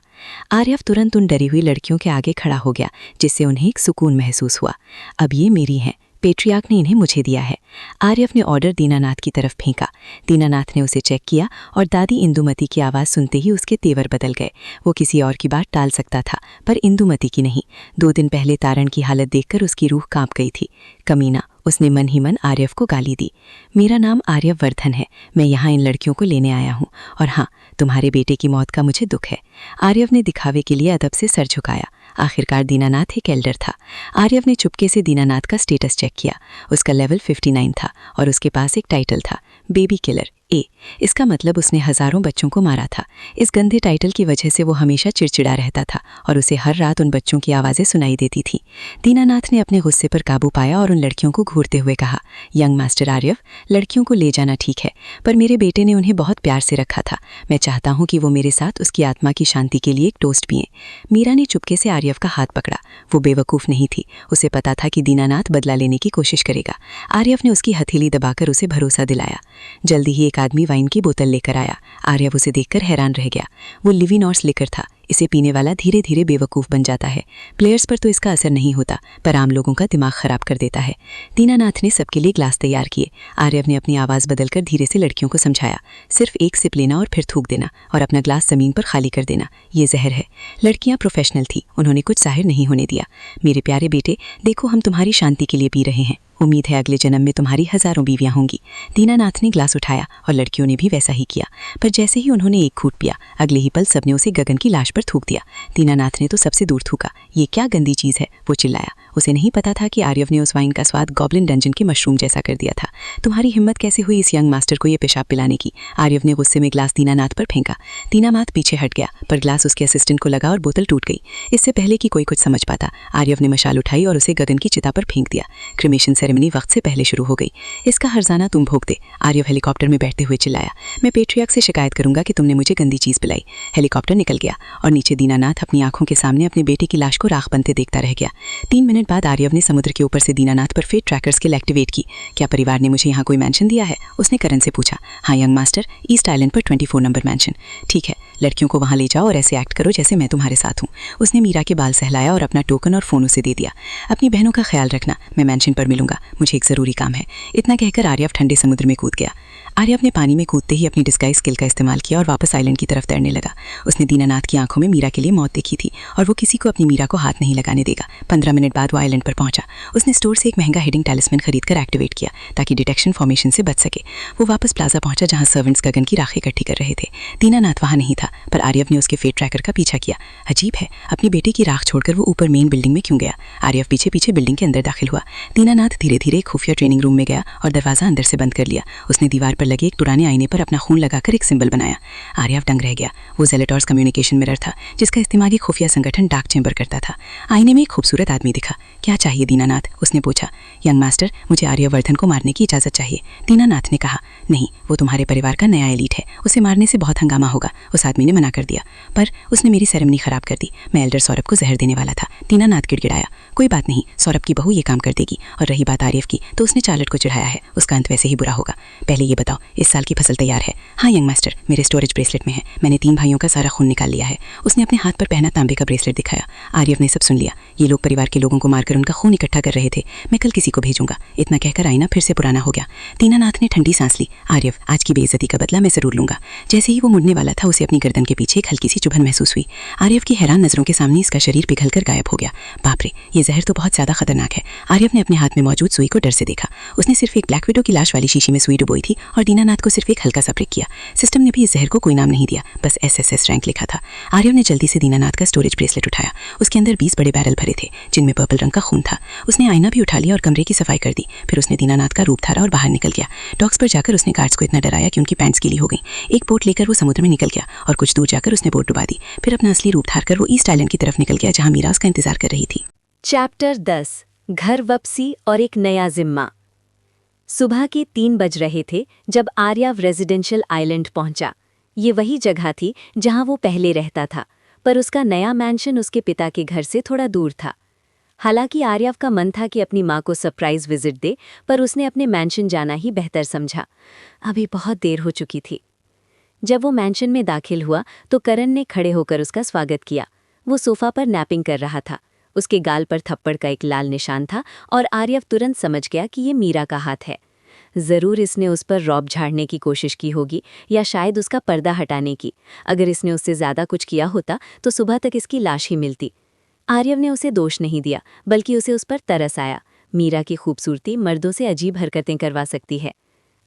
आर्यव तुरंत उन डरी हुई लड़कियों के आगे खड़ा हो गया, जिससे उन्हें एक सुकून महसूस हुआ। अब ये मेरी हैं, पेट्रियार्क ने इन्हें मुझे दिया है। आर्यव ने ऑर्डर दीनानाथ की तरफ फेंका। दीनानाथ ने उसे चेक किया और दादी इंदुमती की आवाज़ सुनते ही उसके तेवर बदल गए। वो किसी और की बात टाल सकता था, पर इंदुमती की नहीं। 2 दिन पहले तारण की हालत देखकर उसकी रूह कांप गई थी। कमीना, उसने मन ही मन आर्यव को गाली दी। मेरा नाम आर्यव वर्धन है, मैं यहाँ इन लड़कियों को लेने आया हूँ। और हाँ, तुम्हारे बेटे की मौत का मुझे दुख है। आर्यव ने दिखावे के लिए अदब से सर झुकाया। आखिरकार दीनानाथ एक एल्डर था। आर्यव ने चुपके से दीनानाथ का स्टेटस चेक किया। उसका लेवल 59 था और उसके पास एक टाइटल था, बेबी किलर ए। इसका मतलब उसने हजारों बच्चों को मारा था। इस गंदे टाइटल की वजह से वो हमेशा चिड़चिड़ा रहता था और उसे हर रात उन बच्चों की आवाज़ें सुनाई देती थी। दीनानाथ ने अपने गुस्से पर काबू पाया और उन लड़कियों को घूरते हुए कहा, यंग मास्टर आर्यव, लड़कियों को ले जाना ठीक है, पर मेरे बेटे ने उन्हें बहुत प्यार से रखा था। मैं चाहता हूँ कि वो मेरे साथ उसकी आत्मा की शांति के लिए एक टोस्ट पिएं। मीरा ने चुपके से आर्यव का हाथ पकड़ा। वो बेवकूफ़ नहीं थी। उसे पता था कि दीनानाथ बदला लेने की कोशिश करेगा। आर्यव ने उसकी हथेली दबाकर उसे भरोसा दिलाया। जल्दी ही एक आदमी वाइन की बोतल लेकर आया। आर्यव उसे देखकर हैरान रह गया। वो लिविनॉर्स लिकर था। इसे पीने वाला धीरे धीरे बेवकूफ़ बन जाता है। प्लेयर्स पर तो इसका असर नहीं होता, पर आम लोगों का दिमाग खराब कर देता है। दीनानाथ ने सबके लिए ग्लास तैयार किए। आर्यव ने अपनी आवाज़ बदलकर धीरे से लड़कियों को समझाया, सिर्फ एक सिप लेना और फिर थूक देना और अपना ग्लास ज़मीन पर खाली कर देना। ये जहर है। लड़कियां प्रोफेशनल थी, उन्होंने कुछ जाहिर नहीं होने दिया। मेरे प्यारे बेटे, देखो हम तुम्हारी शांति के लिए पी रहे हैं। उम्मीद है अगले जन्म में तुम्हारी हजारों बीवियां होंगी। दीनानाथ ने ग्लास उठाया और लड़कियों ने भी वैसा ही किया, पर जैसे ही उन्होंने एक घूंट पिया, अगले ही पल सबने उसे गगन की लाश पर थूक दिया। दीनानाथ ने तो सबसे दूर थूका। ये क्या गंदी चीज़ है, वो चिल्लाया। उसे नहीं पता था कि आर्यव ने उस वाइन का स्वाद गॉब्लिन डंजन के मशरूम जैसा कर दिया था। तुम्हारी हिम्मत कैसे हुई इस यंग मास्टर को ये पेशाब पिलाने की? आर्यव ने गुस्से में ग्लास दीनानाथ पर फेंका। दीनानाथ पीछे हट गया, पर ग्लास उसके असिस्टेंट को लगा और बोतल टूट गई। इससे पहले कि कोई कुछ समझ पाता, आर्यव ने मशाल उठाई और उसे गगन की चिता पर फेंक दिया। क्रिमेशन सेरेमनी वक्त से पहले शुरू हो गई। इसका हर्जाना तुम भोग दे, आर्यव हेलीकॉप्टर में बैठते हुए चिल्लाया। मैं पेट्रियार्क से शिकायत करूंगा कि तुमने मुझे गंदी चीज़ पिलाई। हेलीकॉप्टर निकल गया और नीचे दीनानाथ अपनी आंखों के सामने अपने बेटे की लाश को राख बनते देखता रह गया। 3 मिनट बाद आर्यव ने समुद्र के ऊपर से दीनानाथ पर फेट ट्रैकर स्किल एक्टिवेट की। क्या परिवार ने मुझे यहाँ कोई मेंशन दिया है? उसने करण से पूछा। हाँ यंग मास्टर, ईस्ट आइलैंड पर 24 नंबर मेंशन। ठीक है, लड़कियों को वहाँ ले जाओ और ऐसे एक्ट करो जैसे मैं तुम्हारे साथ हूँ। उसने मीरा के बाल सहलाया और अपना टोकन और फ़ोन उसे दे दिया। अपनी बहनों का ख्याल रखना, मैं मेंशन पर मिलूंगा, मुझे एक ज़रूरी काम है। इतना कहकर आर्यव ठंडे समुद्र में कूद गया। आर्यव ने पानी में कूदते ही अपनी डिस्गाइज स्किल का इस्तेमाल किया और वापस आइलैंड की तरफ तैरने लगा। उसने दीनानाथ की आंखों में मीरा के लिए मौत देखी थी और वो किसी को अपनी मीरा को हाथ नहीं लगाने देगा। 15 मिनट बाद वो आइलैंड पर पहुंचा। उसने स्टोर से एक महंगा हिडिंग टैलिस्मैन खरीदकर एक्टिवेट किया ताकि डिटेक्शन फॉर्मेशन से बच सके। वो वापस प्लाजा पहुंचा जहां सर्वेंट्स गगन की राख इकट्ठी कर रहे थे। दीनानाथ वहां नहीं था, पर आर्यव ने उसके फेट ट्रैकर का पीछा किया। अजीब है, अपनी बेटे की राख छोड़कर वो ऊपर मेन बिल्डिंग में क्यों गया? आर्यव पीछे पीछे बिल्डिंग के अंदर दाखिल हुआ। दीनानाथ धीरे धीरे एक खुफिया ट्रेनिंग रूम में गया और दरवाजा अंदर से बंद कर लिया। उसने दीवार पर लगे एक पुराने आईने पर अपना खून लगाकर एक सिंबल बनाया। आर्यव दंग रह गया। वो ज़ेलेटॉर्स कम्युनिकेशन मिरर था जिसका इस्तेमाल एक खुफिया संगठन डार्क चैम्बर करता था। आईने में एक खूबसूरत आदमी दिखा। क्या चाहिए दीनानाथ? उसने पूछा। यंग मास्टर, मुझे आर्यवर्धन को मारने की इजाज़त चाहिए। दीनानाथ ने कहा। नहीं, वो तुम्हारे परिवार का नया एलीट है, उसे मारने से बहुत हंगामा होगा। उस आदमी ने मना कर दिया। पर उसने मेरी सेरेमनी खराब कर दी। मैं एल्डर सौरभ को जहर देने वाला था। दीनानाथ गिड़गिड़ाया। कोई बात नहीं, सौरभ की बहू ये काम कर देगी। और रही बात आर्यव की, तो उसने चार्लट को चिढ़ाया है, उसका अंत वैसे ही बुरा होगा। पहले ये बताओ, इस साल की फसल तैयार है? हाँ यंग मास्टर, मेरे स्टोरेज ब्रेसलेट में है। मैंने 3 भाइयों का सारा खून निकाल लिया है। उसने अपने हाथ पर पहना तांबे का ब्रेसलेट दिखाया। आर्यव ने सब सुन लिया। ये लोग परिवार के लोगों को मारकर उनका खून इकट्ठा कर रहे थे। मैं कल किसी को भेजूंगा। इतना कहकर आईना फिर से पुराना हो गया। दीनानाथ ने ठंडी सांस ली। आर्यव, आज की बेइज्जती का बदला मैं जरूर लूंगा। जैसे ही वो मुड़ने वाला था, उसे अपनी गर्दन के पीछे एक हल्की सी चुभन महसूस हुई। आर्यव की हैरान नजरों के सामने इसका शरीर पिघलकर गायब हो गया। बाप रे, ये जहर तो बहुत ज्यादा खतरनाक है। आर्यव ने अपने हाथ में मौजूद सुई को डर से देखा। उसने सिर्फ एक ब्लैक विडो की लाश वाली शीशी में सुई डुबोई थी और दीनानाथ को सिर्फ एक हल्का सा प्रिक किया। सिस्टम ने भी इस जहर को कोई नाम नहीं दिया, बस SSS रैंक लिखा था। आर्यव ने जल्दी से दीनानाथ का स्टोरेज ब्रेसलेट उठाया। उसके अंदर 20 बड़े बैरल भरे थे जिनमें पर्पल रंग का खून था। उसने आईना भी उठा लिया और कमरे की सफाई कर दी। फिर उसने दीनानाथ का रूप धारा और बाहर निकल गया। डॉक्स पर जाकर उसने गार्ड्स को इतना डराया कि उनकी पैंट्स गीली हो गई। एक बोट लेकर वो समुद्र में निकल गया और कुछ दूर जाकर उसने बोट डुबा दी। फिर अपना असली रूप धारकर वो ईस्ट आइलैंड की तरफ निकल गया जहां मीरा उसका इंतजार कर रही थी। चैप्टर 10 घर वापसी और एक नया जिम्मा। सुबह के 3 बज रहे थे जब आर्यव रेजिडेंशियल आइलैंड पहुंचा। ये वही जगह थी जहां वो पहले रहता था, पर उसका नया मैंशन उसके पिता के घर से थोड़ा दूर था। हालांकि आर्यव का मन था कि अपनी माँ को सरप्राइज विजिट दे, पर उसने अपने मैंशन जाना ही बेहतर समझा। अभी बहुत देर हो चुकी थी। जब वो मैंशन में दाखिल हुआ तो करण ने खड़े होकर उसका स्वागत किया। वो सोफा पर नैपिंग कर रहा था। उसके गाल पर थप्पड़ का एक लाल निशान था और आर्यव तुरंत समझ गया कि ये मीरा का हाथ है। ज़रूर इसने उस पर रौब झाड़ने की कोशिश की होगी या शायद उसका पर्दा हटाने की। अगर इसने उससे ज़्यादा कुछ किया होता तो सुबह तक इसकी लाश ही मिलती। आर्यव ने उसे दोष नहीं दिया, बल्कि उसे उस पर तरस आया। मीरा की खूबसूरती मर्दों से अजीब हरकतें करवा सकती है।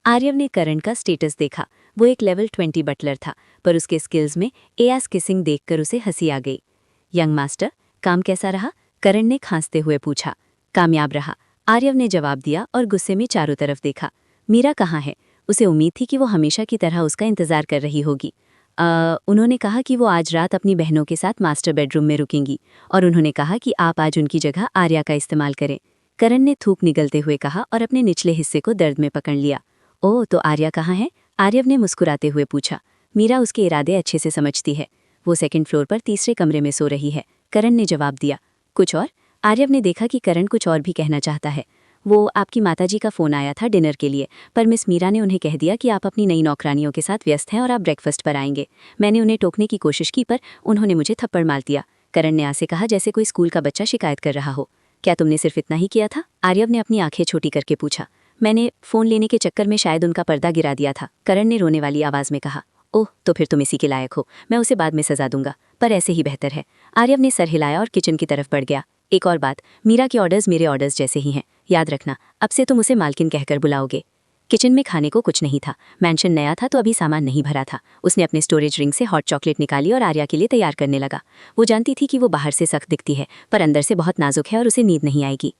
आर्यव ने करण का स्टेटस देखा। वो एक लेवल 20 बटलर था, पर उसके स्किल्स में एआस किसिंग देखकर उसे हंसी आ गई। यंग मास्टर, काम कैसा रहा? करण ने खांसते हुए पूछा। कामयाब रहा, आर्यव ने जवाब दिया और गुस्से में चारों तरफ देखा। मीरा कहाँ है? उसे उम्मीद थी कि वो हमेशा की तरह उसका इंतजार कर रही होगी। उन्होंने कहा कि वो आज रात अपनी बहनों के साथ मास्टर बेडरूम में रुकेंगी और उन्होंने कहा कि आप आज उनकी जगह आर्या का इस्तेमाल करें। करण ने थूक निगलते हुए कहा और अपने निचले हिस्से को दर्द में पकड़ लिया। ओह, तो आर्या कहाँ है? आर्यव ने मुस्कुराते हुए पूछा। मीरा उसके इरादे अच्छे से समझती है। वो सेकंड फ्लोर पर तीसरे कमरे में सो रही है, करण ने जवाब दिया। कुछ और? आर्यव ने देखा कि करण कुछ और भी कहना चाहता है। वो आपकी माताजी का फ़ोन आया था डिनर के लिए, पर मिस मीरा ने उन्हें कह दिया कि आप अपनी नई नौकरानियों के साथ व्यस्त हैं और आप ब्रेकफास्ट पर आएंगे। मैंने उन्हें टोकने की कोशिश की पर उन्होंने मुझे थप्पड़ मार दिया। करण ने आसे कहा जैसे कोई स्कूल का बच्चा शिकायत कर रहा हो। क्या तुमने सिर्फ इतना ही किया था? आर्यव ने अपनी आंखें छोटी करके पूछा। मैंने फ़ोन लेने के चक्कर में शायद उनका पर्दा गिरा दिया था, करण ने रोने वाली आवाज़ में कहा। ओह, तो फिर तुम इसी के लायक हो। मैं उसे बाद में सजा दूंगा, पर ऐसे ही बेहतर है। आर्यव ने सर हिलाया और किचन की तरफ बढ़ गया। एक और बात, मीरा के ऑर्डर्स मेरे ऑर्डर्स जैसे ही हैं, याद रखना। अब से तुम उसे मालकिन कहकर बुलाओगे। किचन में खाने को कुछ नहीं था। मैंशन नया था तो अभी सामान नहीं भरा था। उसने अपने स्टोरेज रिंग से हॉट चॉकलेट निकाली और आर्या के लिए तैयार करने लगा। वो जानती थी कि वो बाहर से सख्त दिखती है, पर अंदर से बहुत नाजुक है और उसे नींद नहीं आएगी।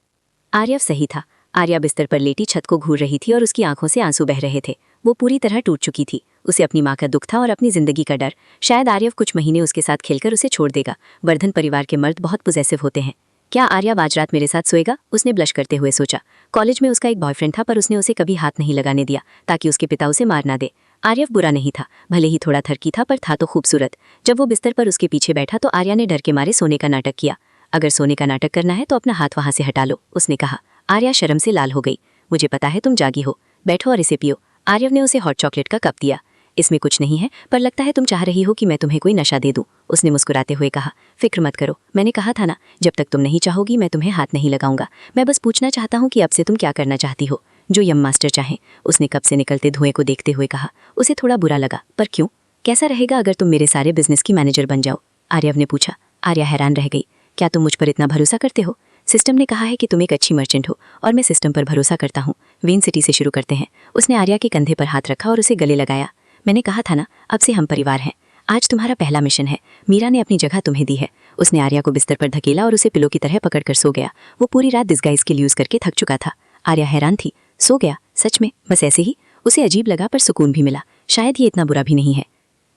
आर्यव सही था। आर्या बिस्तर पर लेटी छत को घूर रही थी और उसकी आंखों से आंसू बह रहे थे। वो पूरी तरह टूट चुकी थी। उसे अपनी माँ का दुख था और अपनी जिंदगी का डर। शायद आर्यव कुछ महीने उसके साथ खेलकर उसे छोड़ देगा। वर्धन परिवार के मर्द बहुत पोजेसिव होते हैं। क्या आर्या आज रात मेरे साथ सोएगा? उसने ब्लश करते हुए सोचा। कॉलेज में उसका एक बॉयफ्रेंड था, पर उसने उसे कभी हाथ नहीं लगाने दिया ताकि उसके पिता उसे मार ना दे। आर्यव बुरा नहीं था, भले ही थोड़ा थरकी था, पर था तो खूबसूरत। जब वो बिस्तर पर उसके पीछे बैठा तो आर्या ने डर के मारे सोने का नाटक किया। अगर सोने का नाटक करना है तो अपना हाथ वहां से हटा लो, उसने कहा। आर्या शर्म से लाल हो गई। मुझे पता है तुम जागी हो, बैठो और इसे पियो। आर्यव ने उसे हॉट चॉकलेट का कप दिया। इसमें कुछ नहीं है, पर लगता है तुम चाह रही हो कि मैं तुम्हें कोई नशा दे दूं, उसने मुस्कुराते हुए कहा। फिक्र मत करो, मैंने कहा था ना, जब तक तुम नहीं चाहोगी मैं तुम्हें हाथ नहीं लगाऊंगा। मैं बस पूछना चाहता हूँ कि अब से तुम क्या करना चाहती हो? जो यम मास्टर चाहें, उसने कप से निकलते धुएं को देखते हुए कहा। उसे थोड़ा बुरा लगा। पर क्यों? कैसा रहेगा अगर तुम मेरे सारे बिजनेस की मैनेजर बन जाओ? आर्यव ने पूछा। आर्या हैरान रह गई। क्या तुम मुझ पर इतना भरोसा करते हो? सिस्टम ने कहा है कि तुम एक अच्छी मर्चेंट हो और मैं सिस्टम पर भरोसा करता हूँ। वेन सिटी से शुरू करते हैं। उसने आर्या के कंधे पर हाथ रखा और उसे गले लगाया। मैंने कहा था ना, अब से हम परिवार हैं। आज तुम्हारा पहला मिशन है। मीरा ने अपनी जगह तुम्हें दी है। उसने आर्या को बिस्तर पर धकेला और उसे पिलो की तरह पकड़कर सो गया। वो पूरी रात डिस्गाइज के यूज करके थक चुका था। आर्या हैरान थी। सो गया? सच में? बस ऐसे ही? उसे अजीब लगा, पर सुकून भी मिला। शायद ये इतना बुरा भी नहीं है।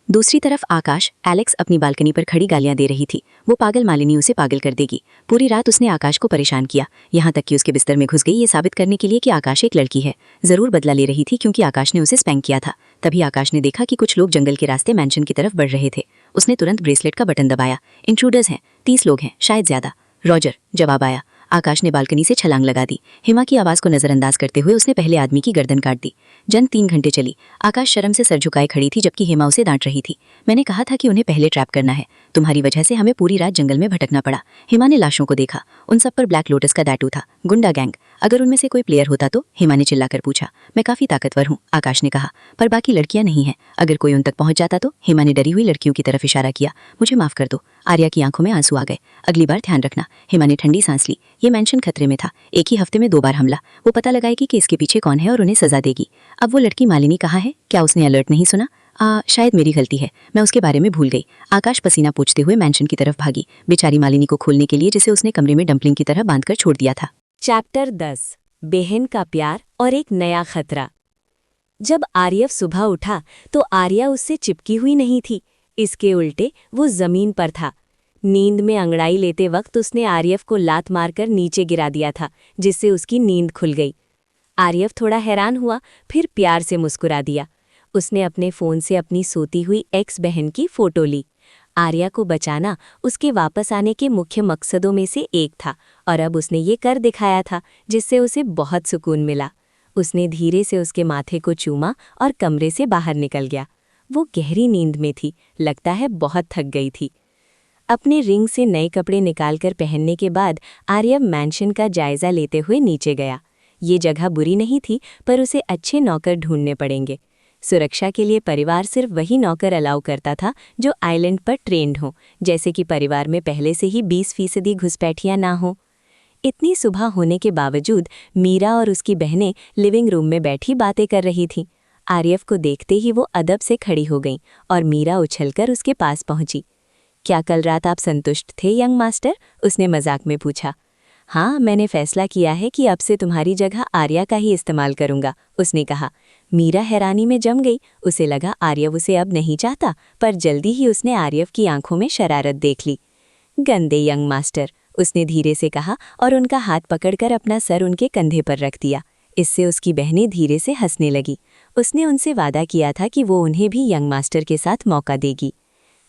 दूसरी तरफ आकाश, एलेक्स अपनी बालकनी पर खड़ी गालियां दे रही थी। वो पागल मालिनी उसे पागल कर देगी। पूरी रात उसने आकाश को परेशान किया, यहाँ तक कि उसके बिस्तर में घुस गई ये साबित करने के लिए कि आकाश एक लड़की है। जरूर बदला ले रही थी क्योंकि आकाश ने उसे स्पैंक किया था। तभी आकाश ने देखा कि कुछ लोग जंगल के रास्ते मैंशन की तरफ बढ़ रहे थे। उसने तुरंत ब्रेसलेट का बटन दबाया। इंट्रूडर्स हैं, 30 लोग हैं, शायद ज्यादा। रॉजर, जवाब आया। आकाश ने बालकनी से छलांग लगा दी। हिमा की आवाज को नजरअंदाज करते हुए उसने पहले आदमी की गर्दन काट दी। जंग 3 घंटे चली। आकाश शर्म से सर झुकाए खड़ी थी जबकि हिमा उसे डांट रही थी। मैंने कहा था कि उन्हें पहले ट्रैप करना है। तुम्हारी वजह से हमें पूरी रात जंगल में भटकना पड़ा। हिमा ने लाशों को देखा। उन सब पर ब्लैक लोटस का टैटू था। गुंडा गैंग। अगर उनमें से कोई प्लेयर होता तो? हिमा ने चिल्लाकर पूछा। मैं काफी ताकतवर हूँ, आकाश ने कहा, पर बाकी लड़कियां नहीं हैं। अगर कोई उन तक पहुंच जाता तो? हिमा ने डरी हुई लड़कियों की तरफ इशारा किया। मुझे माफ कर दो। आर्या की आंखों में आंसू आ गए। अगली बार ध्यान रखना। हिमा ने ठंडी सांस ली। ये मेंशन खतरे में था। एक ही हफ्ते में 2 बार हमला। वो पता लगाएगी कि इसके पीछे कौन है और उन्हें सजा देगी। अब वो लड़की मालिनी कहाँ है? क्या उसने अलर्ट नहीं सुना? शायद मेरी गलती है, मैं उसके बारे में भूल गई। आकाश पसीना पोंछते हुए मेंशन की तरफ भागी, बेचारी मालिनी को खोलने के लिए जिसे उसने कमरे में डंपलिंग की तरह बांधकर छोड़ दिया था। चैप्टर 10, बहन का प्यार और एक नया खतरा। जब आर्यव सुबह उठा तो आर्या उससे चिपकी हुई नहीं थी। इसके उल्टे वो जमीन पर था। नींद में अंगड़ाई लेते वक्त उसने आर्यव को लात मारकर नीचे गिरा दिया था, जिससे उसकी नींद खुल गई। आर्यव थोड़ा हैरान हुआ, फिर प्यार से मुस्कुरा दिया। उसने अपने फ़ोन से अपनी सोती हुई एक्स बहन की फ़ोटो ली। आर्या को बचाना उसके वापस आने के मुख्य मकसदों में से एक था और अब उसने ये कर दिखाया था, जिससे उसे बहुत सुकून मिला। उसने धीरे से उसके माथे को चूमा और कमरे से बाहर निकल गया। वो गहरी नींद में थी, लगता है बहुत थक गई थी। अपने रिंग से नए कपड़े निकालकर पहनने के बाद आर्यव मैंशन का जायजा लेते हुए नीचे गया। ये जगह बुरी नहीं थी, पर उसे अच्छे नौकर ढूंढने पड़ेंगे। सुरक्षा के लिए परिवार सिर्फ वही नौकर अलाउ करता था जो आइलैंड पर ट्रेंड हो, जैसे कि परिवार में पहले से ही 20% घुसपैठियां ना हो। इतनी सुबह होने के बावजूद मीरा और उसकी बहनें लिविंग रूम में बैठी बातें कर रही थीं। आर्यव को देखते ही वो अदब से खड़ी हो गईं और मीरा उछलकर उसके पास पहुंची। क्या कल रात आप संतुष्ट थे यंग मास्टर? उसने मजाक में पूछा। हाँ, मैंने फैसला किया है कि अब से तुम्हारी जगह आर्या का ही इस्तेमाल करूंगा, उसने कहा। मीरा हैरानी में जम गई। उसे लगा आर्यव उसे अब नहीं चाहता, पर जल्दी ही उसने आर्यव की आंखों में शरारत देख ली। गंदे यंग मास्टर, उसने धीरे से कहा और उनका हाथ पकड़कर अपना सर उनके कंधे पर रख दिया। इससे उसकी बहनें धीरे से हंसने लगी। उसने उनसे वादा किया था कि वो उन्हें भी यंग मास्टर के साथ मौका देगी।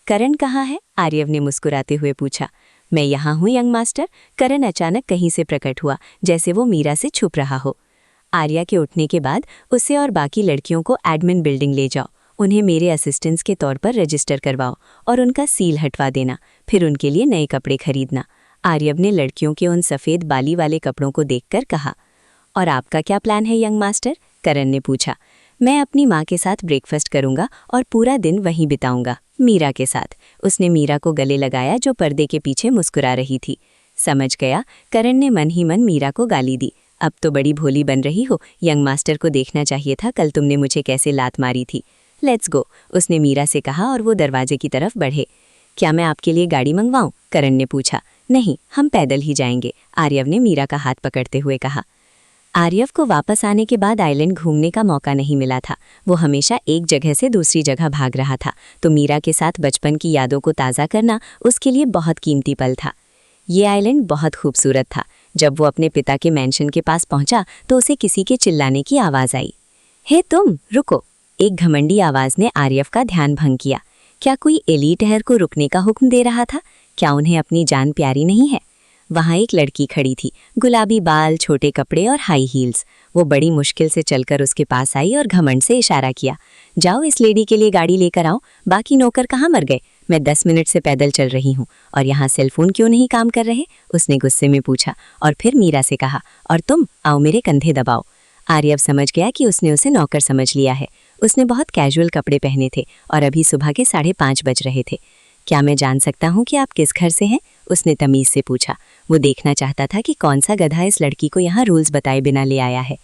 करण कहाँ है? आर्यव ने मुस्कुराते हुए पूछा। मैं यहाँ हूँ यंग मास्टर। करण अचानक कहीं से प्रकट हुआ, जैसे वो मीरा से छुप रहा हो। आर्या के उठने के बाद उसे और बाकी लड़कियों को एडमिन बिल्डिंग ले जाओ। उन्हें मेरे असिस्टेंट्स के तौर पर रजिस्टर करवाओ और उनका सील हटवा देना, फिर उनके लिए नए कपड़े खरीदना। आर्यव ने लड़कियों के उन सफ़ेद बाली वाले कपड़ों को देखकर कहा। और आपका क्या प्लान है यंग मास्टर? करण ने पूछा। मैं अपनी माँ के साथ ब्रेकफास्ट करूंगा और पूरा दिन वहीं बिताऊंगा, मीरा के साथ। उसने मीरा को गले लगाया जो पर्दे के पीछे मुस्कुरा रही थी। समझ गया, करण ने मन ही मन मीरा को गाली दी। अब तो बड़ी भोली बन रही हो, यंग मास्टर को देखना चाहिए था कल तुमने मुझे कैसे लात मारी थी। लेट्स गो, उसने मीरा से कहा और वो दरवाजे की तरफ बढ़े। क्या मैं आपके लिए गाड़ी मंगवाऊं? करण ने पूछा। नहीं, हम पैदल ही जाएंगे, आर्यव ने मीरा का हाथ पकड़ते हुए कहा। आर्यव को वापस आने के बाद आइलैंड घूमने का मौका नहीं मिला था। वो हमेशा एक जगह से दूसरी जगह भाग रहा था, तो मीरा के साथ बचपन की यादों को ताज़ा करना उसके लिए बहुत कीमती पल था। ये आइलैंड बहुत खूबसूरत था। जब वो अपने पिता के मैंशन के पास पहुंचा तो उसे किसी के चिल्लाने की आवाज़ आई। हे तुम, रुको! एक घमंडी आवाज़ ने आर्यव का ध्यान भंग किया। क्या कोई एलीट एयर को रुकने का हुक्म दे रहा था? क्या उन्हें अपनी जान प्यारी नहीं है? वहाँ एक लड़की खड़ी थी, गुलाबी बाल, छोटे कपड़े और हाई हील्स। वो बड़ी मुश्किल से चलकर उसके पास आई और घमंड से इशारा किया। जाओ, इस लेडी के लिए गाड़ी लेकर आओ। बाकी नौकर कहाँ मर गए? मैं 10 मिनट से पैदल चल रही हूँ और यहाँ सेलफोन क्यों नहीं काम कर रहे? उसने गुस्से में पूछा और फिर मीरा से कहा, और तुम आओ, मेरे कंधे दबाओ। आर्यव समझ गया कि उसने उसे नौकर समझ लिया है। उसने बहुत कैजुअल कपड़े पहने थे और अभी सुबह के 5:30 बज रहे थे। क्या मैं जान सकता हूँ कि आप किस घर से हैं? उसने तमीज़ से पूछा। वो देखना चाहता था कि कौन सा गधा इस लड़की को यहाँ रूल्स बताए बिना ले आया है।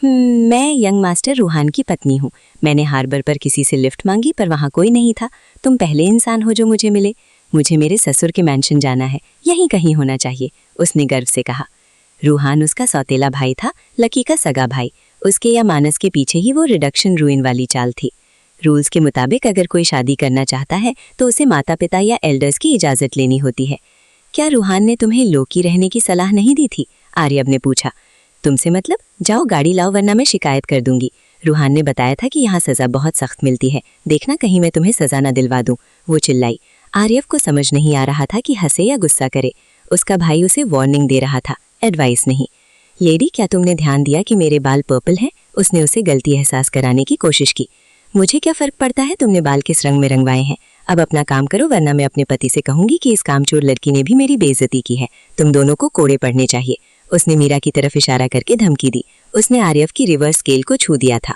मैं यंग मास्टर रूहान की पत्नी हूँ। मैंने हार्बर पर किसी से लिफ्ट मांगी पर वहाँ कोई नहीं था। तुम पहले इंसान हो जो मुझे मिले। मुझे मेरे ससुर के मैंशन जाना है, यहीं कहीं होना चाहिए, उसने गर्व से कहा। रूहान उसका सौतेला भाई था, लकी का सगा भाई। उसके या मानस के पीछे ही वो रिडक्शन रूइन वाली चाल थी। रूल्स के मुताबिक अगर कोई शादी करना चाहता है तो उसे माता पिता या एल्डर्स की इजाज़त लेनी होती है। क्या रूहान ने तुम्हें लोकी रहने की सलाह नहीं दी थी? आर्यव ने पूछा। तुमसे मतलब? जाओ गाड़ी लाओ वरना मैं शिकायत कर दूंगी। रूहान ने बताया था कि यहाँ सज़ा बहुत सख्त मिलती है, देखना कहीं मैं तुम्हें सज़ा न दिलवा दूँ, वो चिल्लाई। आर्यव को समझ नहीं आ रहा था कि हंसे या गुस्सा करे। उसका भाई उसे वार्निंग दे रहा था, एडवाइस नहीं। लेडी, क्या तुमने ध्यान दिया कि मेरे बाल पर्पल हैं? उसने उसे गलती एहसास कराने की कोशिश की। मुझे क्या फ़र्क पड़ता है तुमने बाल किस रंग में रंगवाए हैं? अब अपना काम करो वरना मैं अपने पति से कहूंगी कि इस कामचोर लड़की ने भी मेरी बेइज्जती की है। तुम दोनों को कोड़े पड़ने चाहिए, उसने मीरा की तरफ इशारा करके धमकी दी। उसने आर्यव की रिवर्स स्केल को छू दिया था।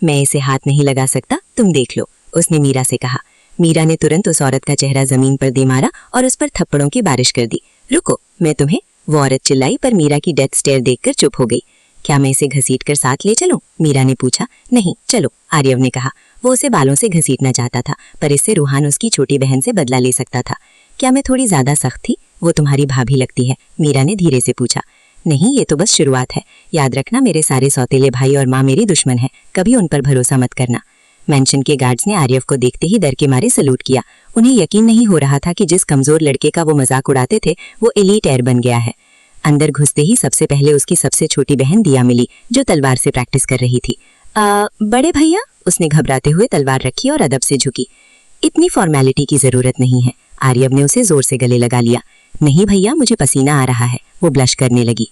मैं इसे हाथ नहीं लगा सकता, तुम देख लो, उसने मीरा से कहा। मीरा ने तुरंत उस औरत का चेहरा जमीन पर दे मारा और उस पर थप्पड़ों की बारिश कर दी। रुको, मैं तुम्हें, वो औरत चिल्लाई, पर मीरा की डेथ स्टेयर देखकर चुप हो गई। क्या मैं इसे घसीट कर साथ ले चलूं? मीरा ने पूछा। नहीं, चलो, आर्यव ने कहा। वो उसे बालों से घसीटना चाहता था, पर इससे रूहान उसकी छोटी बहन से बदला ले सकता था। क्या मैं थोड़ी ज्यादा सख्त थी? वो तुम्हारी भाभी लगती है, मीरा ने धीरे से पूछा। नहीं, ये तो बस शुरुआत है। याद रखना, मेरे सारे सौतेले भाई और माँ मेरी दुश्मन है, कभी उन पर भरोसा मत करना। मेंशन के गार्ड्स ने आर्यव को देखते ही डर के मारे सलूट किया। उन्हें यकीन नहीं हो रहा था कि जिस कमजोर लड़के का वो मजाक उड़ाते थे वो एलीट एयर बन गया है। अंदर घुसते ही सबसे पहले उसकी सबसे छोटी बहन दिया मिली, जो तलवार से प्रैक्टिस कर रही थी। बड़े भैया, उसने घबराते हुए तलवार रखी और अदब से झुकी। इतनी फॉर्मेलिटी की जरूरत नहीं है, आर्यव ने उसे जोर से गले लगा लिया। नहीं भैया, मुझे पसीना आ रहा है, वो ब्लश करने लगी।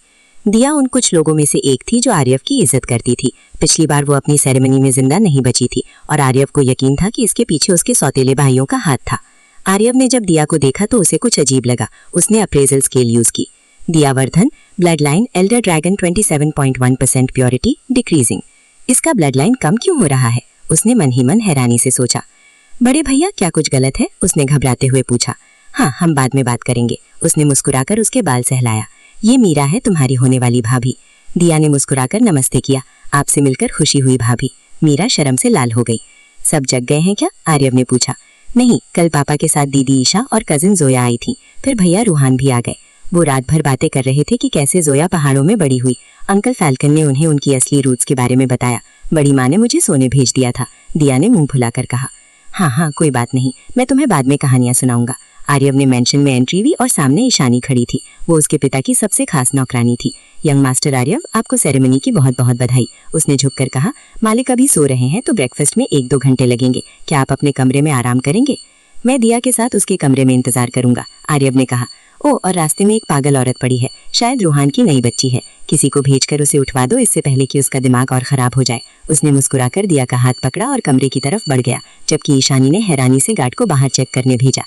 दिया उन कुछ लोगों में से एक थी जो आर्यव की इज्जत करती थी। पिछली बार वो अपनी सेरेमनी में जिंदा नहीं बची थी और आर्यव को यकीन था कि इसके पीछे उसके सौतेले भाइयों का हाथ था। आर्यव ने जब दिया को देखा तो उसे कुछ अजीब लगा। उसने अप्रेजल स्केल यूज की। Diyavardhan, blood line elder dragon 27.1% purity decreasing. इसका ब्लड लाइन कम क्यों हो रहा है? उसने मन ही मन हैरानी से सोचा। बड़े भैया, क्या कुछ गलत है? उसने घबराते हुए पूछा। हाँ, हम बाद में बात करेंगे, उसने मुस्कुराकर उसके बाल सहलाया। ये मीरा है, तुम्हारी होने वाली भाभी। दिया ने मुस्कुराकर नमस्ते किया। आपसे मिलकर खुशी हुई भाभी। मीरा शर्म से लाल हो गई। सब जग गए हैं क्या? आर्यव ने पूछा। नहीं, कल पापा के साथ दीदी ईशा और कजिन जोया आई थी, फिर भैया रूहान भी आ गए। वो रात भर बातें कर रहे थे कि कैसे जोया पहाड़ों में बड़ी हुई। अंकल फैल्कन ने उन्हें उनकी असली रूट्स के बारे में बताया। बड़ी माँ ने मुझे सोने भेज दिया था, दिया ने मुंह फुलाकर कहा। हाँ हाँ, कोई बात नहीं, मैं तुम्हें बाद में कहानियां सुनाऊंगा। आर्यव ने मेंशन में एंट्री ली और सामने ईशानी खड़ी थी। वो उसके पिता की सबसे खास नौकरानी थी। यंग मास्टर आर्यव, आपको सेरेमनी की बहुत बहुत बधाई। उसने झुककर कहा। मालिक अभी सो रहे हैं तो ब्रेकफास्ट में 1-2 घंटे लगेंगे, क्या आप अपने कमरे में आराम करेंगे? मैं दिया के साथ उसके कमरे में इंतजार करूंगा, आर्यव ने कहा। ओ, और रास्ते में एक पागल औरत पड़ी है, शायद रूहान की नई बच्ची है, किसी को भेजकर उसे उठवा दो इससे पहले कि उसका दिमाग और खराब हो जाए। उसने मुस्कुराकर दिया का हाथ पकड़ा और कमरे की तरफ बढ़ गया, जबकि ईशानी ने हैरानी से गार्ड को बाहर चेक करने भेजा।